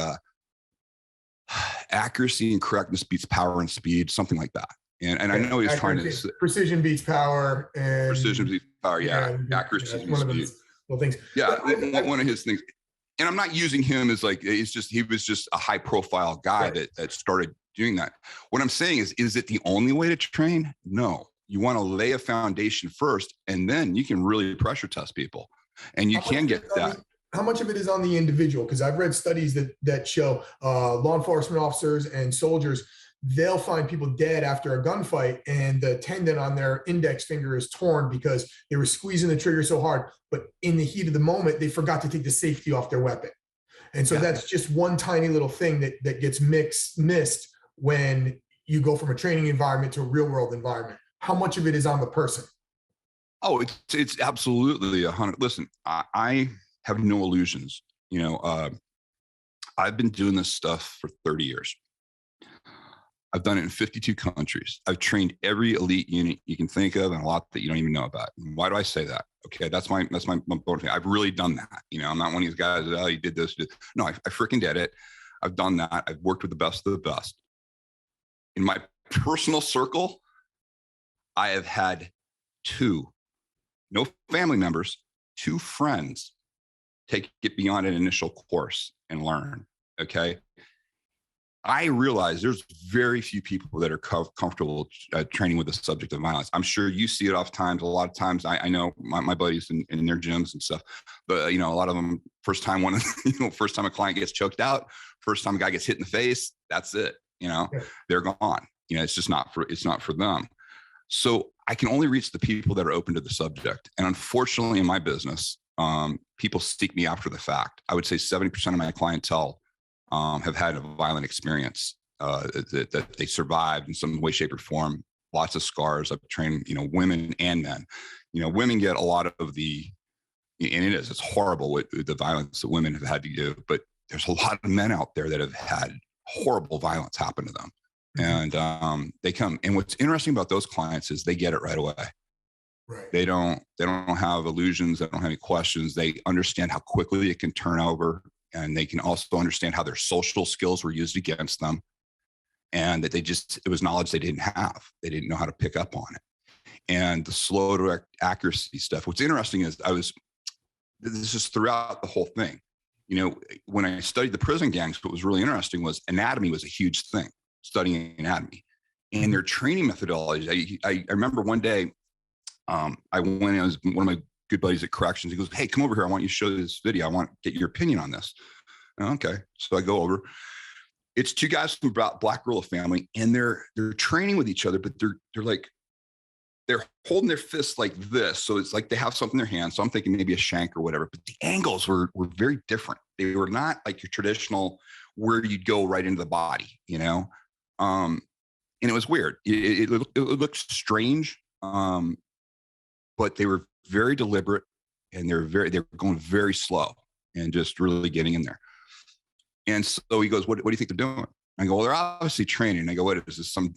accuracy and correctness beats power and speed, something like that. And I know he's trying to say precision beats power. And precision beats power. Yeah. Accuracy beats speed. Things. Yeah. One of his things. And I'm not using him as he was just a high profile guy that started doing that. What I'm saying is it the only way to train? No, you want to lay a foundation first, and then you can really pressure test people and you can get that. How much of it is on the individual? Because I've read studies that show law enforcement officers and soldiers, they'll find people dead after a gunfight and the tendon on their index finger is torn because they were squeezing the trigger so hard, but in the heat of the moment, they forgot to take the safety off their weapon. And so that's just one tiny little thing that gets missed when you go from a training environment to a real world environment. How much of it is on the person? Oh, it's absolutely 100. Listen, I have no illusions. I've been doing this stuff for 30 years. I've done it in 52 countries. I've trained every elite unit you can think of and a lot that you don't even know about. And why do I say that? Okay, that's my bonus. I've really done that. I'm not one of these guys that, you did this. No, I freaking did it. I've done that. I've worked with the best of the best. In my personal circle, I have had 2, no family members, 2 friends take it beyond an initial course and learn. Okay. I realize there's very few people that are comfortable training with the subject of violence. I'm sure you see it oftentimes. A lot of times, I know my buddies in their gyms and stuff, but a lot of them, first time first time a client gets choked out, first time a guy gets hit in the face, that's it. They're gone. It's just not for them. So I can only reach the people that are open to the subject. And unfortunately, in my business, people seek me after the fact. I would say 70% of my clientele have had a violent experience that they survived in some way, shape, or form. Lots of scars. I've trained, women and men. Women get a lot of and it's horrible with the violence that women have had to do. But there's a lot of men out there that have had horrible violence happen to them, and they come. And what's interesting about those clients is they get it right away. Right. They don't have illusions. They don't have any questions. They understand how quickly it can turn over. And they can also understand how their social skills were used against them, and that it was knowledge they didn't have. They didn't know how to pick up on it. And the slow direct accuracy stuff. What's interesting is this is throughout the whole thing. When I studied the prison gangs, what was really interesting was anatomy was a huge thing, studying anatomy and their training methodology. I remember one day I went, I was one of my good buddies at corrections. He goes, "Hey, come over here. I want you to show this video. I want to get your opinion on this." Okay. So I go over. It's 2 guys from Black Gorilla family, and they're training with each other, but they're holding their fists like this. So it's like they have something in their hand. So I'm thinking maybe a shank or whatever, but the angles were very different. They were not like your traditional where you'd go right into the body, and it was weird. It looked strange. But they were very deliberate, and they were going very slow and just really getting in there. And so he goes, what do you think they're doing? I go, well, they're obviously training. I go, what is this? Some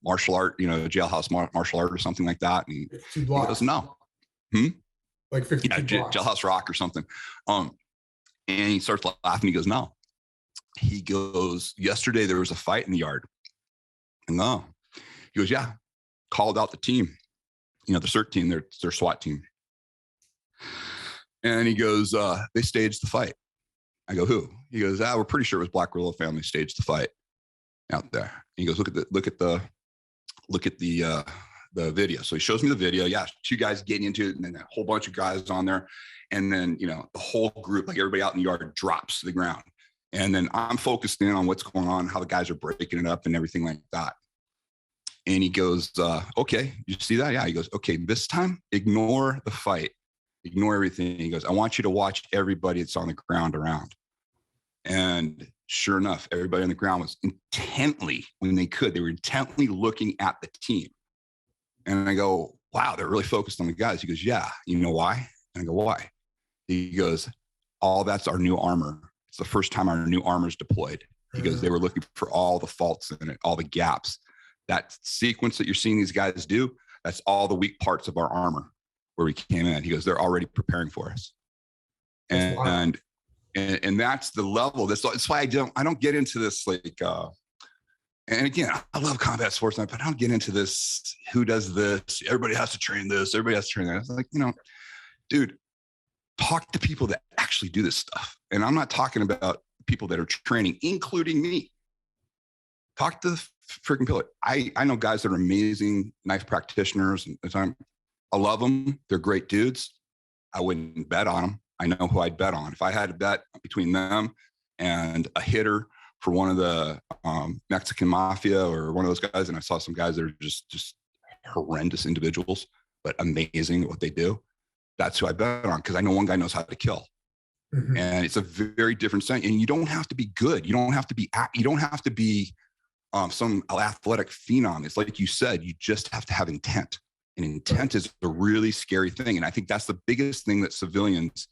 martial art, jailhouse martial art or something like that? And he goes, no. Like 50 blocks. Jailhouse rock or something. And he starts laughing. He goes, no. He goes, yesterday there was a fight in the yard. And no. He goes, yeah. Called out the team. The CERT team, their SWAT team. And he goes, they staged the fight. I go, who? He goes, we're pretty sure it was Black Gorilla family staged the fight out there. And he goes, look at the video. So he shows me the video. Yeah, 2 guys getting into it, and then a whole bunch of guys on there. And then, the whole group, like everybody out in the yard, drops to the ground. And then I'm focused in on what's going on, how the guys are breaking it up and everything like that. And he goes, okay, you see that? Yeah. He goes, okay, this time, ignore the fight. Ignore everything. He goes, I want you to watch everybody that's on the ground around. And sure enough, everybody on the ground was intently, when they were intently looking at the team. And I go, wow, they're really focused on the guys. He goes, yeah. You know why? And I go, why? He goes, all that's our new armor. It's the first time our new armor is deployed. He goes, they were looking for all the faults in it, all the gaps. That sequence that you're seeing these guys do, that's all the weak parts of our armor where we came in. He goes, they're already preparing for us. And that's the level. That's why I don't get into this and again, I love combat sports, but I don't get into this. Who does this? Everybody has to train this. Everybody has to train that. It's like, dude, talk to people that actually do this stuff. And I'm not talking about people that are training, including me. Talk to the freaking pillar. I know guys that are amazing knife practitioners, and I love them. They're great dudes. I wouldn't bet on them. I know who I'd bet on. If I had to bet between them and a hitter for one of the Mexican mafia or one of those guys, and I saw some guys that are just horrendous individuals, but amazing at what they do, that's who I bet on, because I know one guy knows how to kill. Mm-hmm. And it's a very different thing. And you don't have to be good. You don't have to be some athletic phenom. It's like you said, you just have to have intent. And intent is a really scary thing. And I think that's the biggest thing that civilians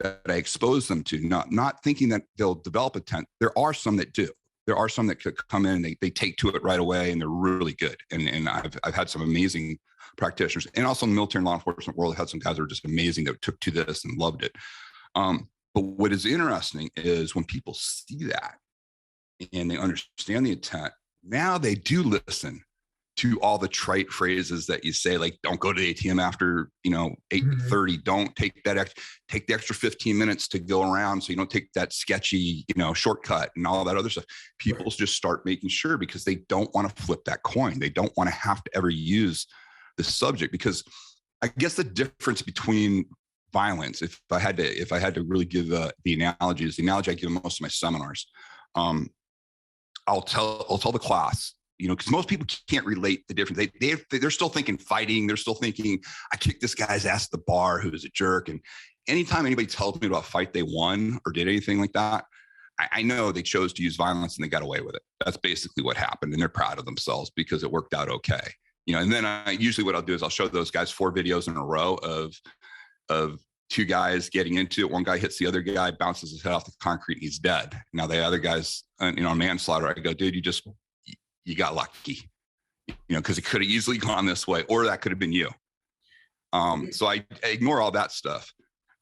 that I expose them to, not thinking that they'll develop intent. There are some that do. There are some that could come in and they take to it right away, and they're really good. And I've had some amazing practitioners, and also in the military and law enforcement world, I had some guys that were just amazing that took to this and loved it. But what is interesting is when people see that and they understand the intent, now they do listen to all the trite phrases that you say, like, don't go to the ATM after, 8:30. Don't take the extra 15 minutes to go around, so you don't take that sketchy, shortcut and all that other stuff. People just start making sure, because they don't want to flip that coin. They don't want to have to ever use the subject, because I guess the difference between violence, if I had to really give the analogy, is the analogy I give in most of my seminars. I'll tell the class, because most people can't relate the difference. They're still thinking fighting. They're still thinking, I kicked this guy's ass at the bar who was a jerk. And anytime anybody tells me about a fight they won or did anything like that, I know they chose to use violence and they got away with it. That's basically what happened. And they're proud of themselves because it worked out okay. And then usually what I'll do is I'll show those guys 4 videos in a row of 2 guys getting into it. One guy hits the other guy, bounces his head off the concrete, and he's dead. Now the other guy's, manslaughter. I go, dude, you got lucky, because it could have easily gone this way, or that could have been you. So I ignore all that stuff.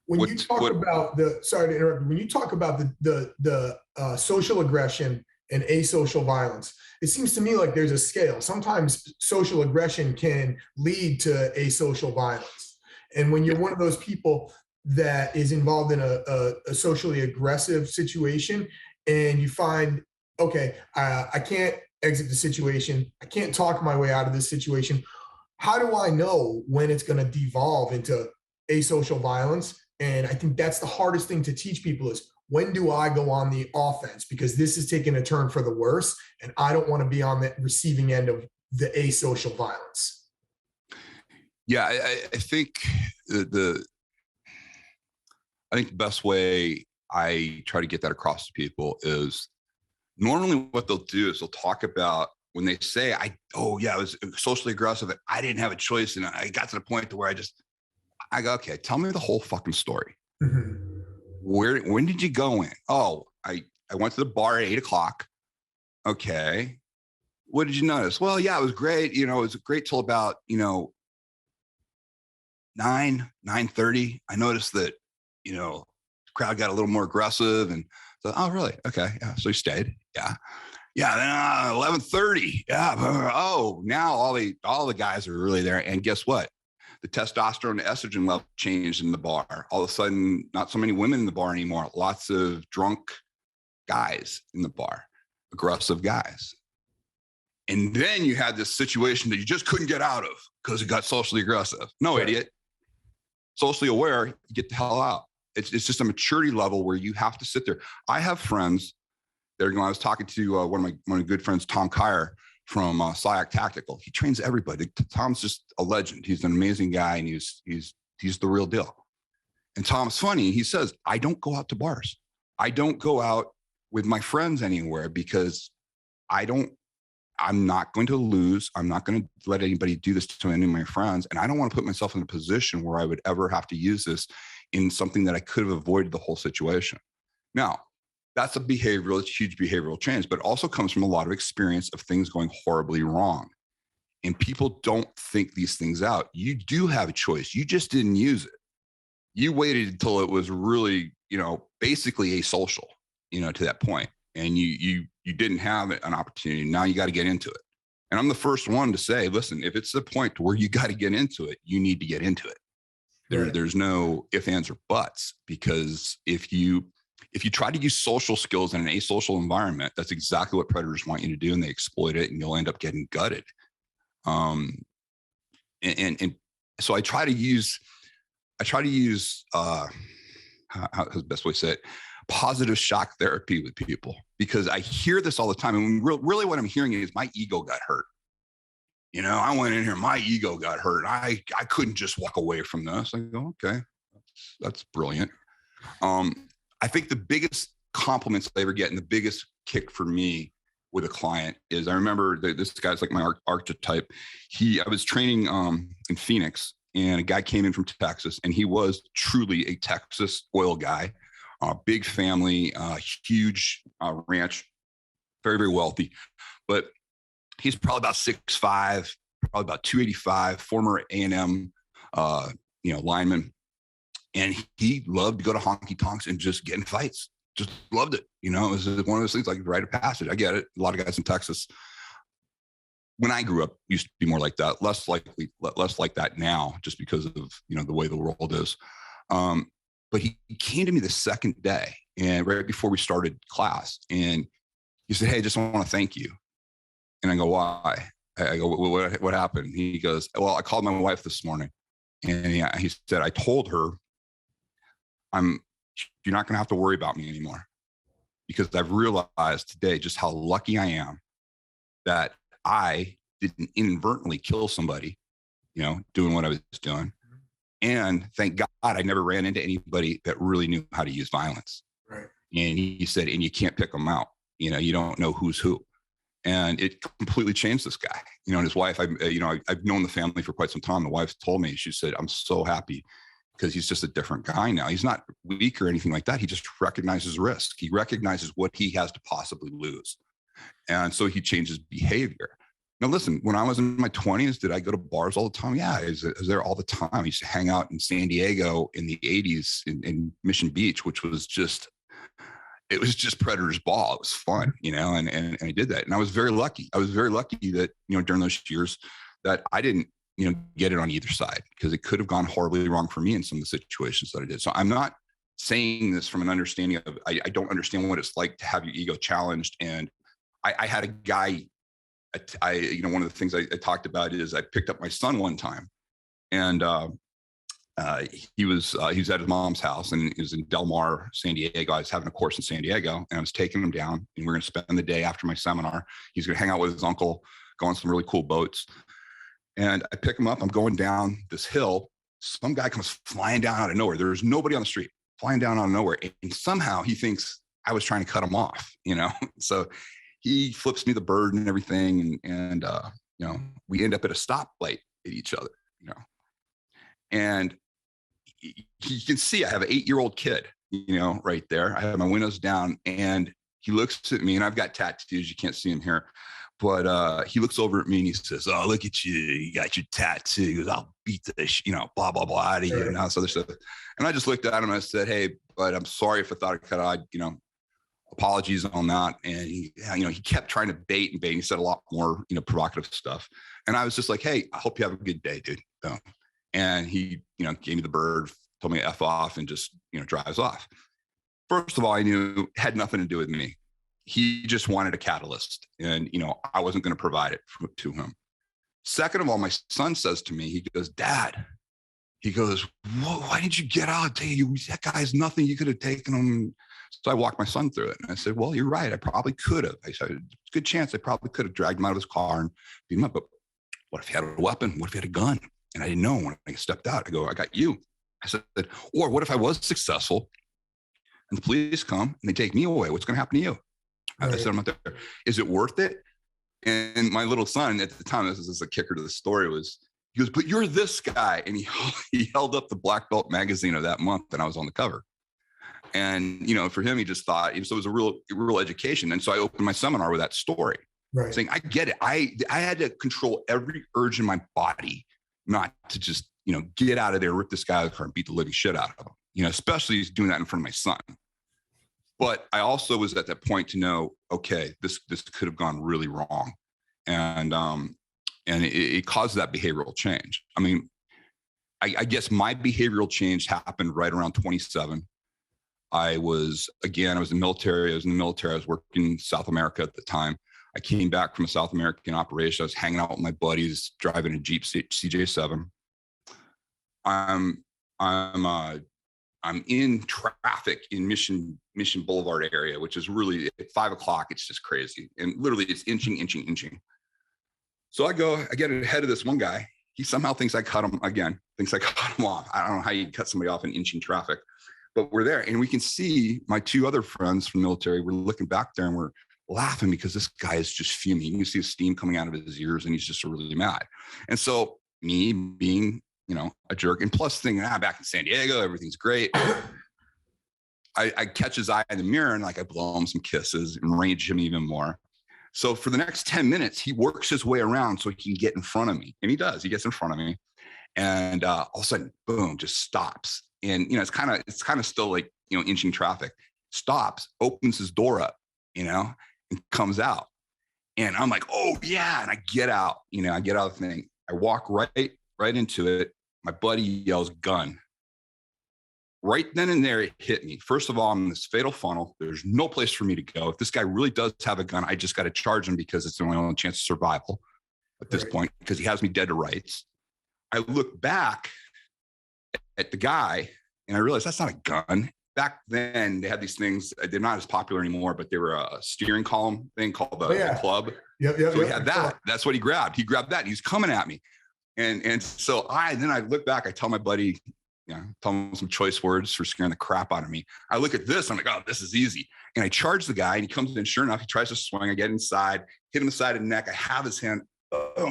When you talk about sorry to interrupt, when you talk about the social aggression and asocial violence, it seems to me like there's a scale. Sometimes social aggression can lead to asocial violence. And when you're one of those people that is involved in a socially aggressive situation, and you find, okay, I can't exit the situation, I can't talk my way out of this situation, how do I know when it's going to devolve into asocial violence? And I think that's the hardest thing to teach people, is when do I go on the offense? Because this is taking a turn for the worse, and I don't want to be on the receiving end of the asocial violence. Yeah, I think the best way I try to get that across to people is, normally what they'll do is they'll talk about when they say, I was socially aggressive, and I didn't have a choice, and I got to the point to where I go, okay, tell me the whole fucking story. Mm-hmm. When did you go in? Oh, I went to the bar at 8:00. Okay. What did you notice? Well, yeah, it was great. It was great till about, 9:30. I noticed that, the crowd got a little more aggressive, and so, oh, really? Okay. Yeah. So you stayed. Yeah. Yeah. Then 11:30. Yeah. Oh, now all the guys are really there. And guess what? The testosterone and estrogen level changed in the bar. All of a sudden, not so many women in the bar anymore. Lots of drunk guys in the bar, aggressive guys. And then you had this situation that you just couldn't get out of because it got socially aggressive. No, right. Idiot. Socially aware, you get the hell out. It's just a maturity level where you have to sit there. I have friends that I was talking to one of my good friends, Tom Kyer from SIAC Tactical. He trains everybody. Tom's just a legend. He's an amazing guy, and he's the real deal. And Tom's funny. He says, I don't go out to bars. I don't go out with my friends anywhere because I'm not going to lose. I'm not going to let anybody do this to any of my friends. And I don't want to put myself in a position where I would ever have to use this in something that I could have avoided the whole situation. Now, it's a huge behavioral change, but it also comes from a lot of experience of things going horribly wrong. And people don't think these things out. You do have a choice. You just didn't use it. You waited until it was really, basically asocial, to that point. And you didn't have an opportunity. Now you got to get into it. And I'm the first one to say, listen, if it's the point where you got to get into it, you need to get into it. There's no ifs, ands, or buts, because if you try to use social skills in an asocial environment, that's exactly what predators want you to do, and they exploit it, and you'll end up getting gutted. And so I try to use how's the best way to say it? Positive shock therapy with people, because I hear this all the time. And really what I'm hearing is my ego got hurt. I went in here, my ego got hurt. I couldn't just walk away from this. I go, okay, that's brilliant. I think the biggest compliments I ever get, and the biggest kick for me with a client, is I remember this guy's like my archetype. I was training in Phoenix, and a guy came in from Texas, and he was truly a Texas oil guy. Big family, huge ranch, very, very wealthy. But he's probably about 6'5", probably about 285, former A&M, lineman. And he loved to go to honky tonks and just get in fights. Just loved it. It was one of those things, like rite of passage. I get it. A lot of guys in Texas when I grew up, used to be more like that, less like that now, just because of, the way the world is. But he came to me the second day, and right before we started class, and he said, "Hey, I just want to thank you." And I go, "Why?" I go, what happened? He goes, "Well, I called my wife this morning, and he said, I told her, you're not going to have to worry about me anymore, because I've realized today just how lucky I am that I didn't inadvertently kill somebody, doing what I was doing. And thank God I never ran into anybody that really knew how to use violence." Right. And he said, "And you can't pick them out. You don't know who's who." And it completely changed this guy, and his wife. I've known the family for quite some time. The wife told me, she said, "I'm so happy because he's just a different guy now. He's not weak or anything like that. He just recognizes risk. He recognizes what he has to possibly lose. And so he changes behavior." Now, listen, when I was in my 20s, did I go to bars all the time? Yeah, I was there all the time. I used to hang out in San Diego in the 80s in Mission Beach, which was just, it was just Predator's ball. It was fun, and I did that. And I was very lucky. I was very lucky that, during those years that I didn't, get it on either side, because it could have gone horribly wrong for me in some of the situations that I did. So I'm not saying this from an understanding of, I don't understand what it's like to have your ego challenged. And I had a guy, one of the things I talked about is I picked up my son one time, and he was at his mom's house, and he was in Del Mar, San Diego. I was having a course in San Diego, and I was taking him down, and we we're going to spend the day after my seminar. He's going to hang out with his uncle, go on some really cool boats. And I pick him up. I'm going down this hill. Some guy comes flying down out of nowhere. There's nobody on the street, flying down out of nowhere. And somehow he thinks I was trying to cut him off, So he flips me the bird and everything. And we end up at a stoplight at each other, and you can see I have an 8-year-old kid, right there. I have my windows down, and he looks at me, and I've got tattoos. You can't see him here, but he looks over at me and he says, "Oh, look at you. You got your tattoo." He goes, "I'll beat this, blah, blah, blah out of you." And all this other stuff. And I just looked at him and I said, "Hey, but I'm sorry if I thought I cut out, apologies on that." And he kept trying to bait and bait. He said a lot more, provocative stuff. And I was just like, "Hey, I hope you have a good day, dude." And he, gave me the bird, told me to F off, and just, drives off. First of all, I knew it had nothing to do with me. He just wanted a catalyst, and, I wasn't going to provide it to him. Second of all, my son says to me, he goes, "Dad," he goes, "why didn't you get out? That guy has nothing. You could have taken him." So I walked my son through it, and I said, "Well, you're right. I probably could have." I said, "Good chance I probably could have dragged him out of his car and beat him up. But what if he had a weapon? What if he had a gun? And I didn't know when I stepped out." I go, "I got you." I said, "Or what if I was successful and the police come and they take me away? What's going to happen to you?" Right. I said, "I'm not there. Is it worth it?" And my little son at the time, this is a kicker to the story, he goes, "But you're this guy." And he held up the Black Belt magazine of that month, and I was on the cover. And, for him, he just thought, so it was a real education. And so I opened my seminar with that story, right, saying, I get it. I had to control every urge in my body not to just, get out of there, rip this guy out of the car and beat the living shit out of him, especially doing that in front of my son. But I also was at that point to know, okay, this could have gone really wrong. And it caused that behavioral change. I mean, I guess my behavioral change happened right around 27. I was in the military. I was working in South America at the time. I came back from a South American operation. I was hanging out with my buddies, driving a Jeep CJ7. I'm in traffic in Mission Boulevard area, which is really at 5:00. It's just crazy. And literally it's inching. So I get ahead of this one guy. He somehow thinks I cut him off. I don't know how you cut somebody off in inching traffic, but we're there. And we can see my two other friends from the military. We're looking back there and we're laughing because this guy is just fuming. You can see the steam coming out of his ears and he's just really mad. And so me being, a jerk, and plus thinking, back in San Diego, everything's great. I catch his eye in the mirror and I blow him some kisses and rage him even more. So for the next 10 minutes, he works his way around so he can get in front of me. And he does. He gets in front of me. And all of a sudden, boom, just stops. And, it's kind of still inching traffic. Stops, opens his door up, and comes out. And I'm like, oh yeah. And I get out, I get out of the thing. I walk right into it. My buddy yells gun. Right then and there, it hit me. First of all, I'm in this fatal funnel. There's no place for me to go. If this guy really does have a gun, I just got to charge him because it's the only chance of survival at this point, because he has me dead to rights. I look back at the guy and I realized that's not a gun. Back then, they had these things. They're not as popular anymore, but they were a steering column thing called the club. Yep. So he had that. That's what he grabbed. He grabbed that. And he's coming at me. And so I look back. I tell my buddy, tell him some choice words for scaring the crap out of me. I look at this. I'm like, oh, this is easy. And I charge the guy, and he comes in. Sure enough, he tries to swing. I get inside, hit him in the side of the neck. I have his hand,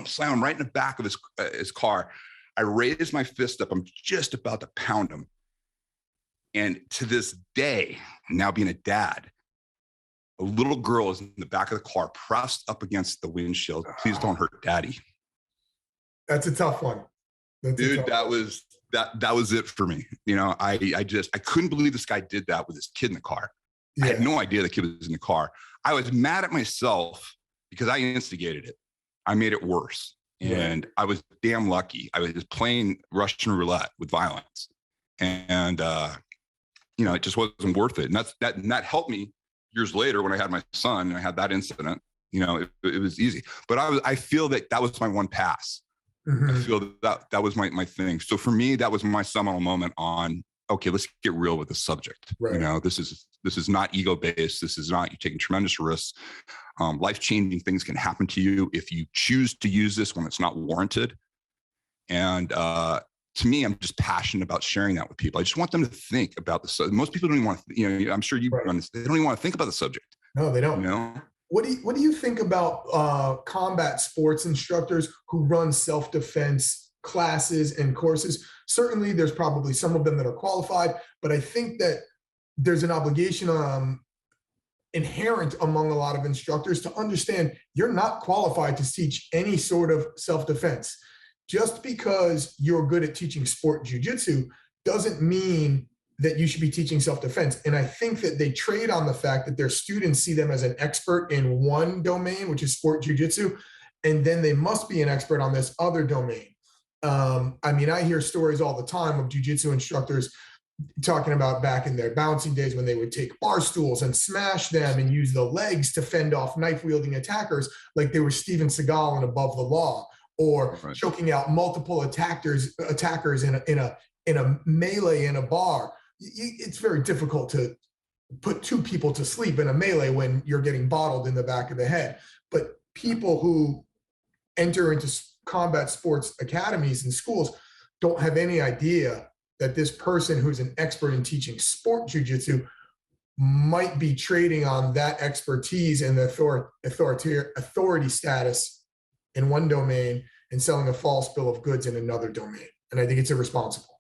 slam him right in the back of his car. I raise my fist up. I'm just about to pound him. And to this day, now being a dad, a little girl is in the back of the car, pressed up against the windshield. Please don't hurt daddy. That's a tough one. Dude, that was it for me. I couldn't believe this guy did that with his kid in the car. Yeah. I had no idea the kid was in the car. I was mad at myself because I instigated it. I made it worse. And I was damn lucky. I was just playing Russian roulette with violence. And, it just wasn't worth it. And that helped me years later when I had my son and I had that incident. It was easy. But I feel that was my one pass. Mm-hmm. I feel that was my thing. So for me, that was my seminal moment on, okay, let's get real with the subject. Right. This is not ego-based. This is not, you're taking tremendous risks. Life-changing things can happen to you if you choose to use this when it's not warranted. And to me, I'm just passionate about sharing that with people. I just want them to think about the subject. Most people don't even want to, I'm sure they don't even want to think about the subject. No, they don't. What do you think about combat sports instructors who run self-defense classes and courses? Certainly, there's probably some of them that are qualified, but I think that there's an obligation inherent among a lot of instructors to understand you're not qualified to teach any sort of self-defense. Just because you're good at teaching sport jiu-jitsu doesn't mean that you should be teaching self-defense. And I think that they trade on the fact that their students see them as an expert in one domain, which is sport jiu-jitsu, and then they must be an expert on this other domain. I hear stories all the time of jiu-jitsu instructors talking about back in their bouncing days when they would take bar stools and smash them and use the legs to fend off knife-wielding attackers like they were Steven Seagal and above the law, or choking out multiple attackers in a melee in a bar. It's very difficult to put two people to sleep in a melee when you're getting bottled in the back of the head. But people who enter into combat sports academies and schools don't have any idea that this person who's an expert in teaching sport jiu-jitsu might be trading on that expertise and the authority status in one domain and selling a false bill of goods in another domain. And I think it's irresponsible.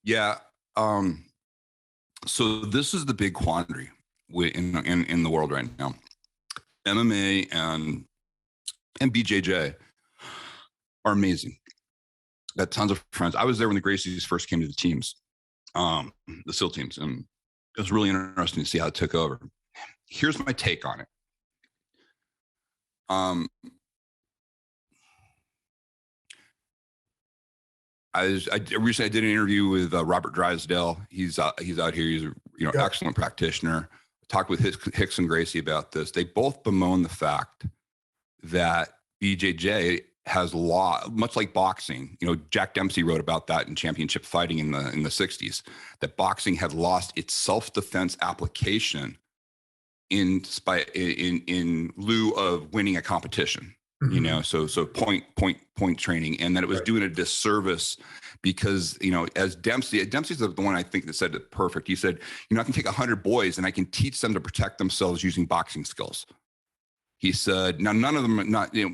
Yeah. So this is the big quandary in the world right now. MMA and BJJ are amazing. Got tons of friends. I was there when the Gracies first came to the teams, the SEAL teams, and it was really interesting to see how it took over. Here's my take on it. I recently did an interview with Robert Drysdale. He's out here. He's a excellent practitioner. Talked with Hicks and Gracie about this. They both bemoan the fact that BJJ has law, much like boxing. Jack Dempsey wrote about that in Championship Fighting in the 60s. That boxing had lost its self-defense application in lieu of winning a competition. Mm-hmm. So point training, and that it was doing a disservice because, as Dempsey's the one I think that said it perfect. He said, I can take 100 boys and I can teach them to protect themselves using boxing skills. He said, now none of them,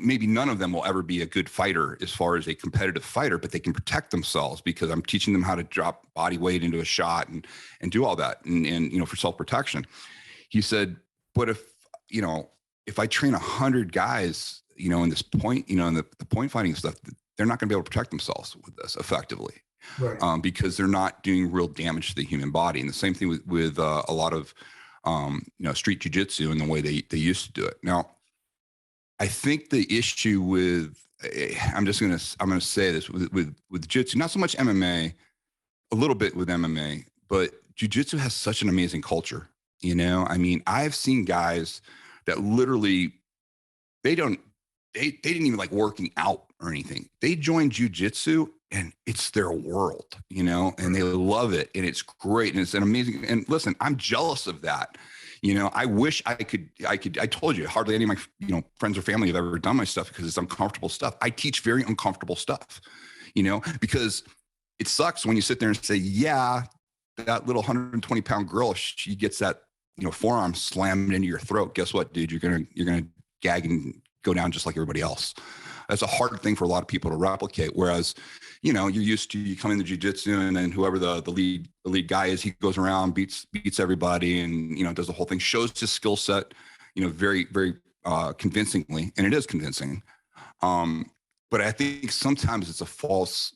maybe none of them will ever be a good fighter as far as a competitive fighter, but they can protect themselves because I'm teaching them how to drop body weight into a shot and do all that and for self-protection. He said, but if I train 100 guys, in this point, in the point fighting stuff, they're not going to be able to protect themselves with this effectively, right? Because they're not doing real damage to the human body. And the same thing with a lot of, street jiu-jitsu and the way they used to do it. Now, I think the issue with, I'm going to say this with jiu-jitsu, not so much MMA, a little bit with MMA, but jiu-jitsu has such an amazing culture. I mean, I've seen guys that literally, they didn't even like working out or anything. They joined jiu-jitsu and it's their world, and they love it. And it's great. And it's an amazing, and listen, I'm jealous of that. I wish I told you hardly any of my, friends or family have ever done my stuff because it's uncomfortable stuff. I teach very uncomfortable stuff, because it sucks when you sit there and say, yeah, that little 120-pound girl, she gets that, forearm slammed into your throat. Guess what, dude? You're going to gag and go down just like everybody else. That's a hard thing for a lot of people to replicate. Whereas, you're used to, you come into jiu-jitsu and then whoever the lead guy is, he goes around, beats everybody and, does the whole thing, shows his skill set, very, very convincingly. And it is convincing. But I think sometimes it's a false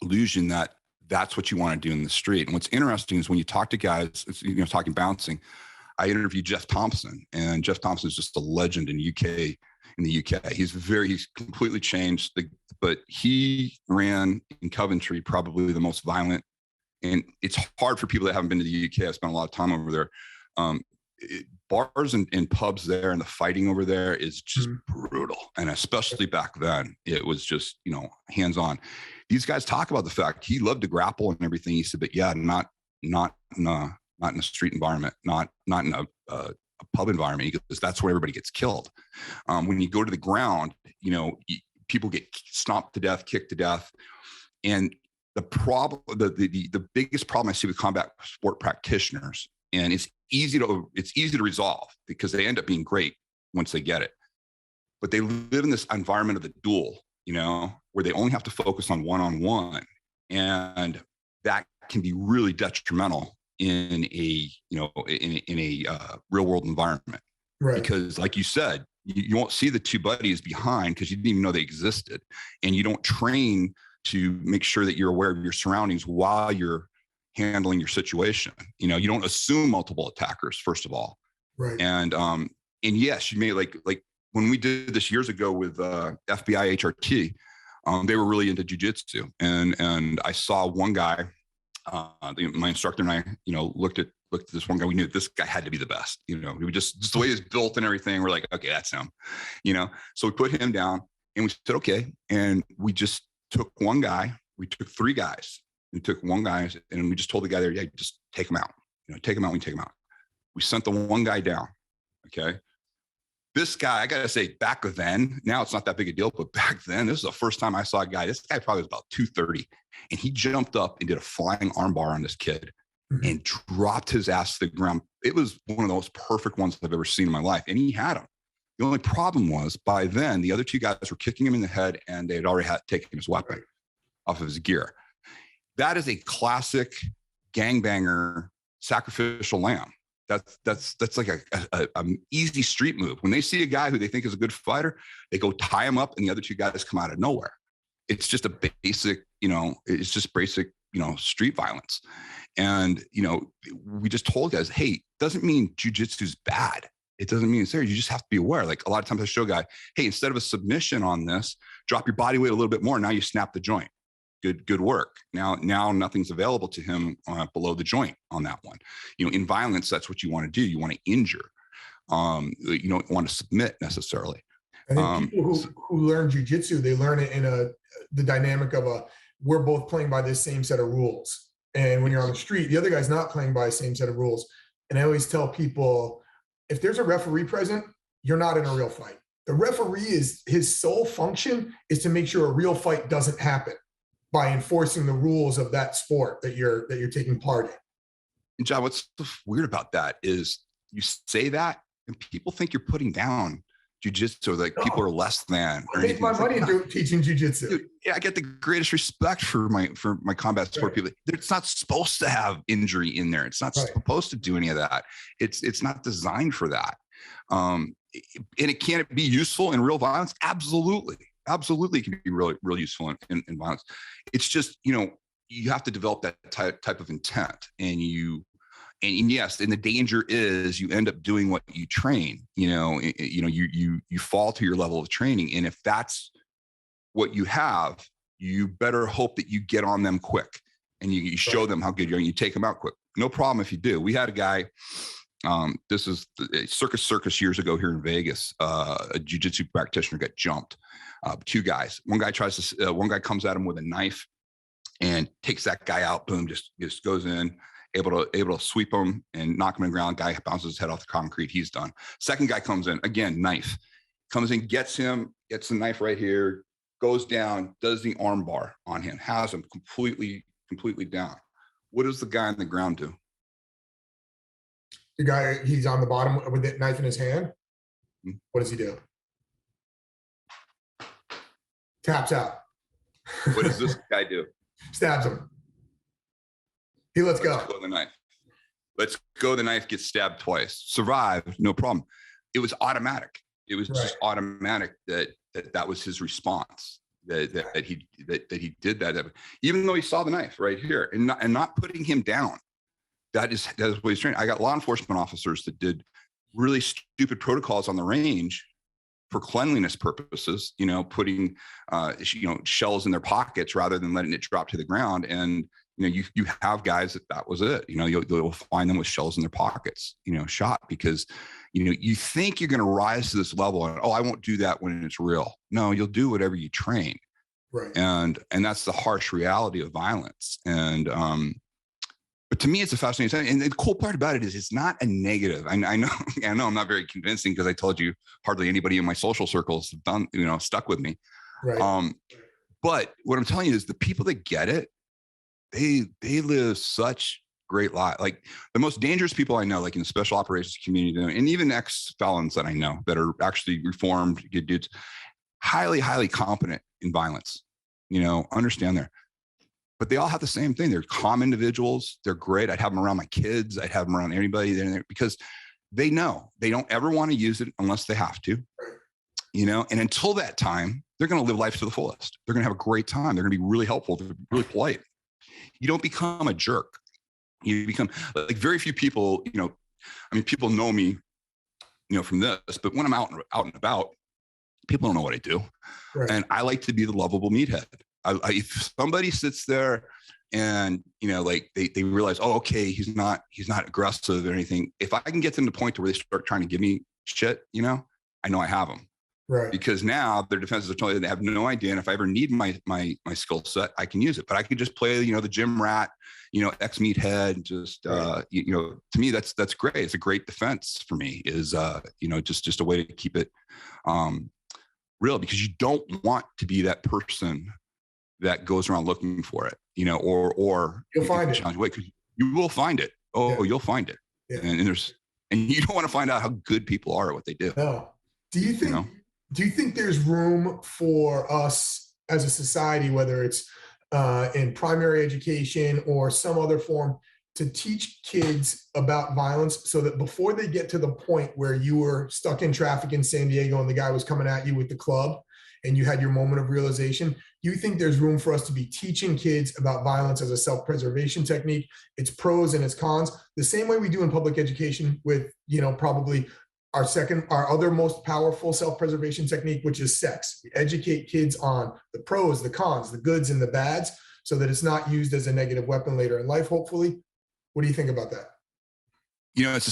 illusion that that's what you want to do in the street. And what's interesting is when you talk to guys, talking bouncing, I interviewed Jeff Thompson, and Jeff Thompson is just a legend in the UK. He's completely changed, but he ran in Coventry, probably the most violent. And it's hard for people that haven't been to the UK. I spent a lot of time over there. Bars and pubs there, and the fighting over there is just brutal. And especially back then, it was just, hands on. These guys talk about the fact he loved to grapple and everything. He said, but yeah, not in a street environment, not in a pub environment, because that's where everybody gets killed. When you go to the ground, people get stomped to death, kicked to death. And the problem, the biggest problem I see with combat sport practitioners, and it's easy to resolve because they end up being great once they get it, but they live in this environment of the duel, where they only have to focus on one-on-one. And that can be really detrimental in a real world environment. Right. Because like you said, you won't see the two buddies behind because you didn't even know they existed. And you don't train to make sure that you're aware of your surroundings while you're handling your situation. You don't assume multiple attackers, first of all. Right. And yes, you may like when we did this years ago with FBI HRT, they were really into jiu-jitsu. And I saw one guy, my instructor and I, looked at this one guy. We knew this guy had to be the best. He was just the way he's built and everything. We're like, okay, that's him. So we put him down and we said, okay. And we just took one guy. We took three guys. We took one guy and we just told the guy there, yeah, just take him out. Take him out. We take him out. We sent the one guy down. Okay. This guy, I got to say, back then, now it's not that big a deal, but back then, this is the first time I saw a guy. This guy probably was about 230. And he jumped up and did a flying armbar on this kid and dropped his ass to the ground. It was one of the most perfect ones I've ever seen in my life. And he had him. The only problem was by then, the other two guys were kicking him in the head and they had already taken his weapon off of his gear. That is a classic gangbanger sacrificial lamb. That's like an easy street move. When they see a guy who they think is a good fighter, they go tie him up and the other two guys come out of nowhere. It's just a basic, street violence. And, we just told guys, hey, it doesn't mean jiu-jitsu's bad. It doesn't mean it's there. You just have to be aware. Like a lot of times I show a guy, hey, instead of a submission on this, drop your body weight a little bit more. Now you snap the joint. Good work. Now nothing's available to him below the joint on that one. In violence, that's what you want to do. You want to injure. You don't want to submit necessarily. I think people who learn jiu-jitsu, they learn it in the dynamic of we're both playing by this same set of rules. And when you're on the street, the other guy's not playing by the same set of rules. And I always tell people, if there's a referee present, you're not in a real fight. The referee his sole function is to make sure a real fight doesn't happen by enforcing the rules of that sport that you're taking part in. And John, what's weird about that is you say that and people think you're putting down jiu-jitsu, like people are less than. I make my money teaching jiu-jitsu. Yeah, I get the greatest respect for my combat sport people. It's not supposed to have injury in there. It's not supposed to do any of that. It's not designed for that. And it can't be useful in real violence. Absolutely it can be really, really useful in violence. It's just, you have to develop that type of intent, and you And yes, and the danger is you end up doing what you train. You fall to your level of training, and if that's what you have, you better hope that you get on them quick and you show them how good you are, and you take them out quick. No problem if you do. We had a guy. This is circus years ago here in Vegas. A jiu-jitsu practitioner got jumped. Two guys. One guy comes at him with a knife and takes that guy out. Boom, just goes in, able to sweep him and knock him on the ground. Guy bounces his head off the concrete. He's done. Second guy comes in, again, knife. Comes in, gets the knife right here, goes down, does the arm bar on him, has him completely down. What does the guy on the ground do? The guy, he's on the bottom with that knife in his hand. What does he do? Taps out. What does this guy do? Stabs him. He lets go. Let's go the knife. Let's go. The knife gets stabbed twice. Survived, no problem. It was automatic. It was just automatic that was his response. That he did that, even though he saw the knife right here, and not putting him down. That is what he's trained. I got law enforcement officers that did really stupid protocols on the range for cleanliness purposes, putting, shells in their pockets rather than letting it drop to the ground. And, you have guys that was it, you'll find them with shells in their pockets, shot because, you think you're going to rise to this level and, I won't do that when it's real. No, you'll do whatever you train. Right. And that's the harsh reality of violence. And, but to me, it's a fascinating thing. And the cool part about it is it's not a negative. I know I'm not very convincing because I told you hardly anybody in my social circles have done, stuck with me. Right. But what I'm telling you is the people that get it, they live such great lives. Like the most dangerous people I know, like in the special operations community, and even ex-felons that I know that are actually reformed, good dudes, highly, highly competent in violence, understand there. But they all have the same thing. They're calm individuals. They're great. I'd have them around my kids. I'd have them around anybody there because they know they don't ever want to use it unless they have to, and until that time, they're going to live life to the fullest. They're going to have a great time. They're going to be really helpful. They're really polite. You don't become a jerk. You become like very few people, people know me, from this, but when I'm out and about, people don't know what I do. Right. And I like to be the lovable meathead. If somebody sits there and, they realize, okay, he's not aggressive or anything. If I can get them to the point to where they start trying to give me shit, I know I have them. Right. Because now their defenses are totally, they have no idea. And if I ever need my skill set, I can use it, but I could just play, the gym rat, ex meathead, just, to me, that's great. It's a great defense for me is, just a way to keep it, real, because you don't want to be that person that goes around looking for it, or you'll find it. Because you will find it. You'll find it. Yeah. And you don't want to find out how good people are at what they do. No. Do you think there's room for us as a society, whether it's in primary education or some other form, to teach kids about violence so that before they get to the point where you were stuck in traffic in San Diego and the guy was coming at you with the club and you had your moment of realization, you think there's room for us to be teaching kids about violence as a self-preservation technique, its pros and its cons, the same way we do in public education with, probably our other most powerful self-preservation technique, which is sex. We educate kids on the pros, the cons, the goods and the bads, so that it's not used as a negative weapon later in life, hopefully. What do you think about that? It's the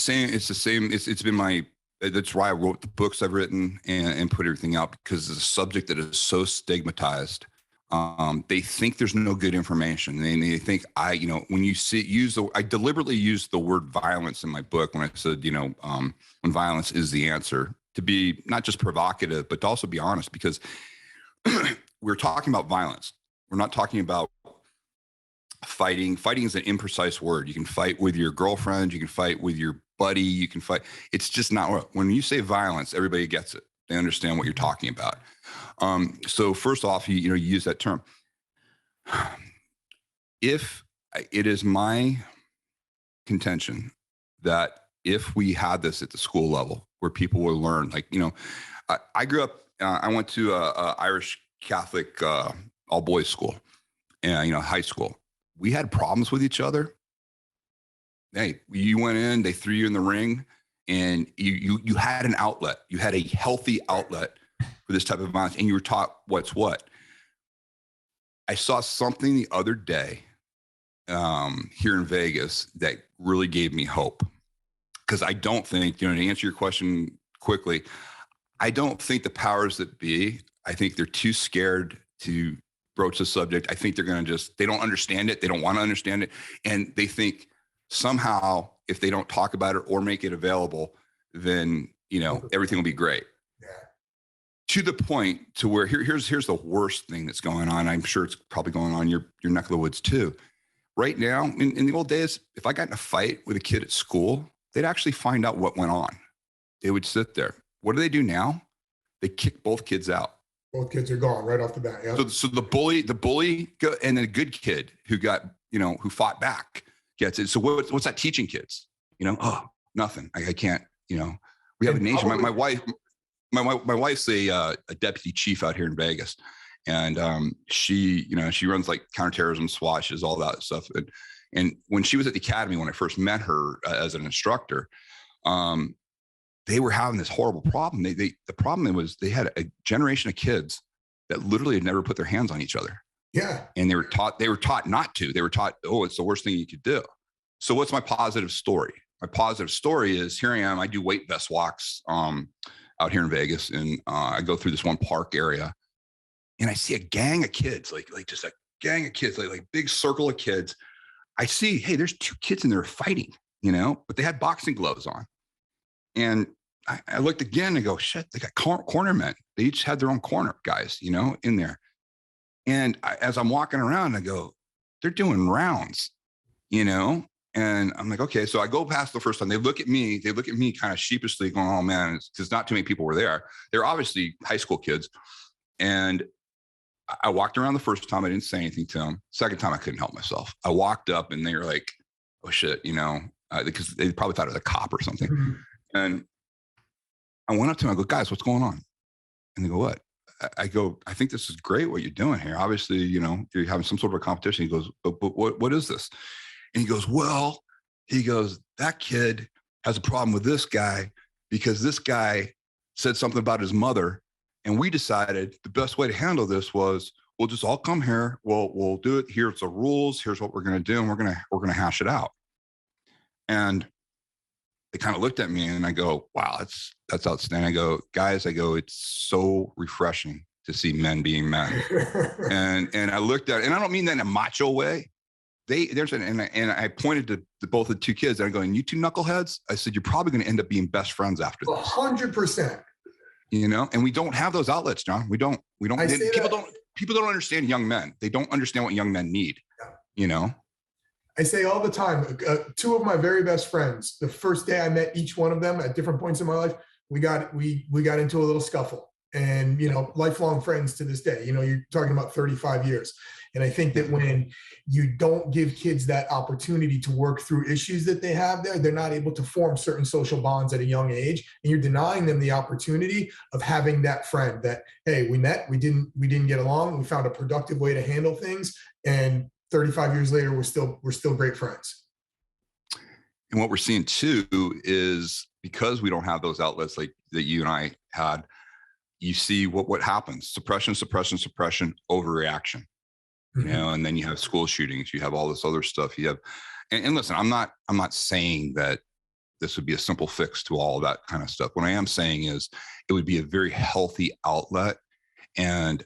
same. It's been that's why I wrote the books I've written and put everything out, because it's a subject that is so stigmatized. They think there's no good information. They think I deliberately used the word violence in my book when I said, when violence is the answer, to be not just provocative, but to also be honest, because we're talking about violence. We're not talking about fighting. Fighting is an imprecise word. You can fight with your girlfriend. You can fight with your buddy. You can fight. It's just not, when you say violence, everybody gets it. They understand what you're talking about. So first off, you use that term. If it is my contention that if we had this at the school level where people will learn, I grew up, I went to a Irish Catholic all boys school and, high school. We had problems with each other. Hey, you went in, they threw you in the ring, and you had an outlet. You had a healthy outlet for this type of violence, and you were taught what's what. I saw something the other day here in Vegas that really gave me hope. Because I don't think, to answer your question quickly, I don't think the powers that be, I think they're too scared to broach the subject. I think they're going to they don't understand it. They don't want to understand it. And they think somehow if they don't talk about it or make it available, then, everything will be great. Yeah. To the point to where here's the worst thing that's going on. I'm sure it's probably going on in your neck of the woods too. Right now, in the old days, if I got in a fight with a kid at school, they'd actually find out what went on. They would sit there. What do they do now? They kick both kids out. Both kids are gone right off the bat. Yeah. So the bully, and then a good kid who got, who fought back gets it. So what's that teaching kids? Oh, nothing. I can't. We have a nation. My wife's a deputy chief out here in Vegas, and she runs like counterterrorism, SWAT, she does all that stuff. And when she was at the academy, when I first met her as an instructor, they were having this horrible problem. The problem was they had a generation of kids that literally had never put their hands on each other. Yeah. And they were taught not to. They were taught, oh, it's the worst thing you could do. So what's my positive story? My positive story is here I am. I do weight vest walks out here in Vegas, and I go through this one park area, and I see a gang of kids, like just a gang of kids, like big circle of kids. I see, hey, there's two kids in there fighting, but they had boxing gloves on. And I looked again and go, shit, they got corner men. They each had their own corner guys, in there. And as I'm walking around, I go, they're doing rounds, and I'm like, okay. So I go past the first time. They look at me kind of sheepishly going, oh man, because not too many people were there. They're obviously high school kids. And I walked around the first time. I didn't say anything to them. Second time, I couldn't help myself. I walked up and they were like, oh shit, because they probably thought it was a cop or something. Mm-hmm. And I went up to them. I go, guys, what's going on? And they go, what? I go, I think this is great what you're doing here. Obviously, you're having some sort of a competition. He goes, but what is this? And he goes, that kid has a problem with this guy because this guy said something about his mother. And we decided the best way to handle this was we'll just all come here. We'll do it. Here's the rules. Here's what we're going to do. And we're going to hash it out. And they kind of looked at me and I go, wow, that's outstanding. I go, guys, it's so refreshing to see men being men. and I looked at it, and I don't mean that in a macho way. And I pointed to both the two kids and I go, and you two knuckleheads, I said, you're probably going to end up being best friends after this. 100%. And we don't have those outlets, John. We don't, people don't understand young men. They don't understand what young men need, I say all the time, two of my very best friends, the first day I met each one of them at different points in my life, we got into a little scuffle, and, lifelong friends to this day. You're talking about 35 years. And I think that when you don't give kids that opportunity to work through issues that they have there, they're not able to form certain social bonds at a young age. And you're denying them the opportunity of having that friend that, hey, we met, we didn't get along. We found a productive way to handle things. And 35 years later, we're still great friends. And what we're seeing too is because we don't have those outlets like that you and I had, you see what happens: suppression, overreaction. Mm-hmm. And then you have school shootings, you have all this other stuff. You have, and listen, I'm not saying that this would be a simple fix to all of that kind of stuff. What I am saying is it would be a very healthy outlet, and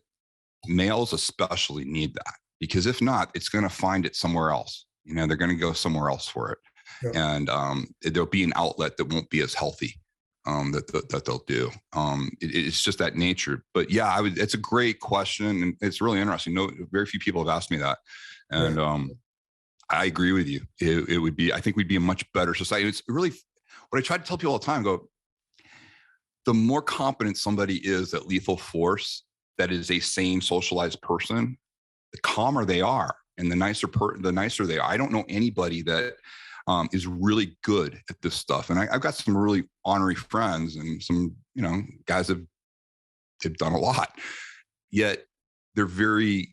males especially need that, because if not, it's going to find it somewhere else. They're going to go somewhere else for it. Yep. And there'll be an outlet that won't be as healthy that they'll do. It's just that nature. But yeah, it's a great question, and it's really interesting. Very few people have asked me that, and I agree with you. It would be. I think we'd be a much better society. It's really what I try to tell people all the time. The more competent somebody is at lethal force, that is a sane, socialized person, the calmer they are, and the nicer they are. I don't know anybody that is really good at this stuff. And I've got some really ornery friends and some, guys that have done a lot, yet they're very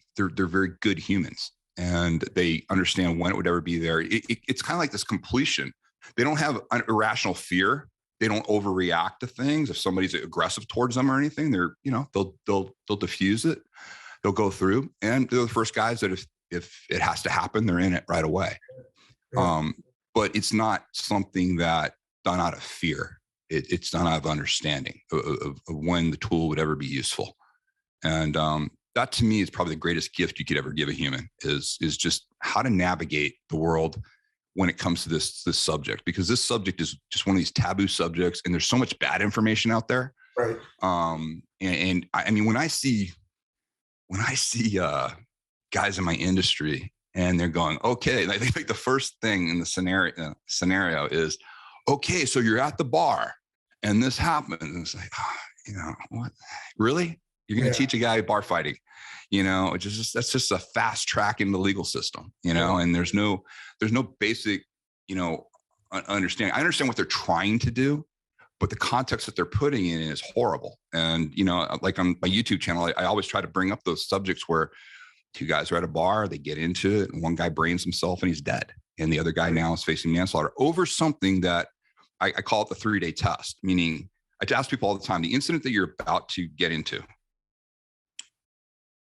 good humans. and they understand when it would ever be there. It's kind of like this completion. They don't have an irrational fear. They don't overreact to things. If somebody's aggressive towards them or anything, they'll diffuse it. They'll go through, and they're the first guys that if it has to happen, they're in it right away. Yeah. But it's not something that done out of fear. It's done out of understanding of when the tool would ever be useful. And that to me is probably the greatest gift you could ever give a human is just how to navigate the world when it comes to this subject, because this subject is just one of these taboo subjects, and there's so much bad information out there. Right. And I mean, when I see guys in my industry and they're going, okay, I think like the first thing in the scenario is, okay, so you're at the bar and this happens. And it's like, what? Really? You're going to teach a guy bar fighting? That's just a fast track in the legal system, and there's no basic, understanding. I understand what they're trying to do, but the context that they're putting in is horrible. And, like on my YouTube channel, I always try to bring up those subjects where two guys are at a bar, they get into it, and one guy brains himself and he's dead. And the other guy now is facing manslaughter over something that I call it the 3-day test, meaning I ask people all the time, the incident that you're about to get into,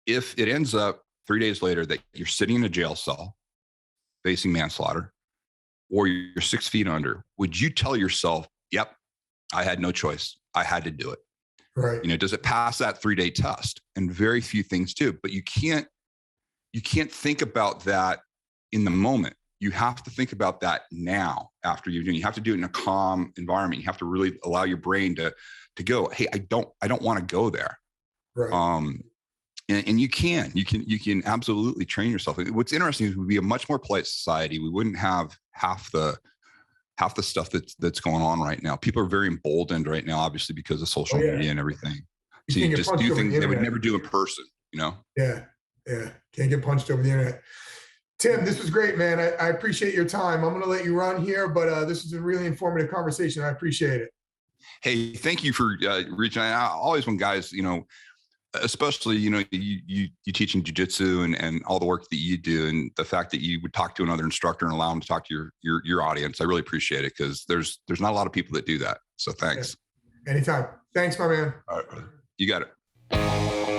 if it ends up 3 days later that you're sitting in a jail cell facing manslaughter, or you're 6 feet under, would you tell yourself, yep, I had no choice, I had to do it? Right. Does it pass that 3-day test? And very few things do, but you can't think about that in the moment. You have to think about that now after you're doing. You have to do it in a calm environment. You have to really allow your brain to go, hey, I don't want to go there. Right. And you can absolutely train yourself. What's interesting is we'd be a much more polite society. We wouldn't have half the stuff that's going on right now. People are very emboldened right now, obviously, because of social media and everything. So you just do things they would never do in person, Yeah. Can't get punched over the internet. Tim, this was great, man. I appreciate your time. I'm going to let you run here, but this was a really informative conversation. I appreciate it. Hey, thank you for reaching out. I always want guys, especially, you teaching jiu-jitsu and all the work that you do, and the fact that you would talk to another instructor and allow them to talk to your audience. I really appreciate it, because there's not a lot of people that do that. So thanks. Anytime. Thanks, my man. All right, brother. You got it.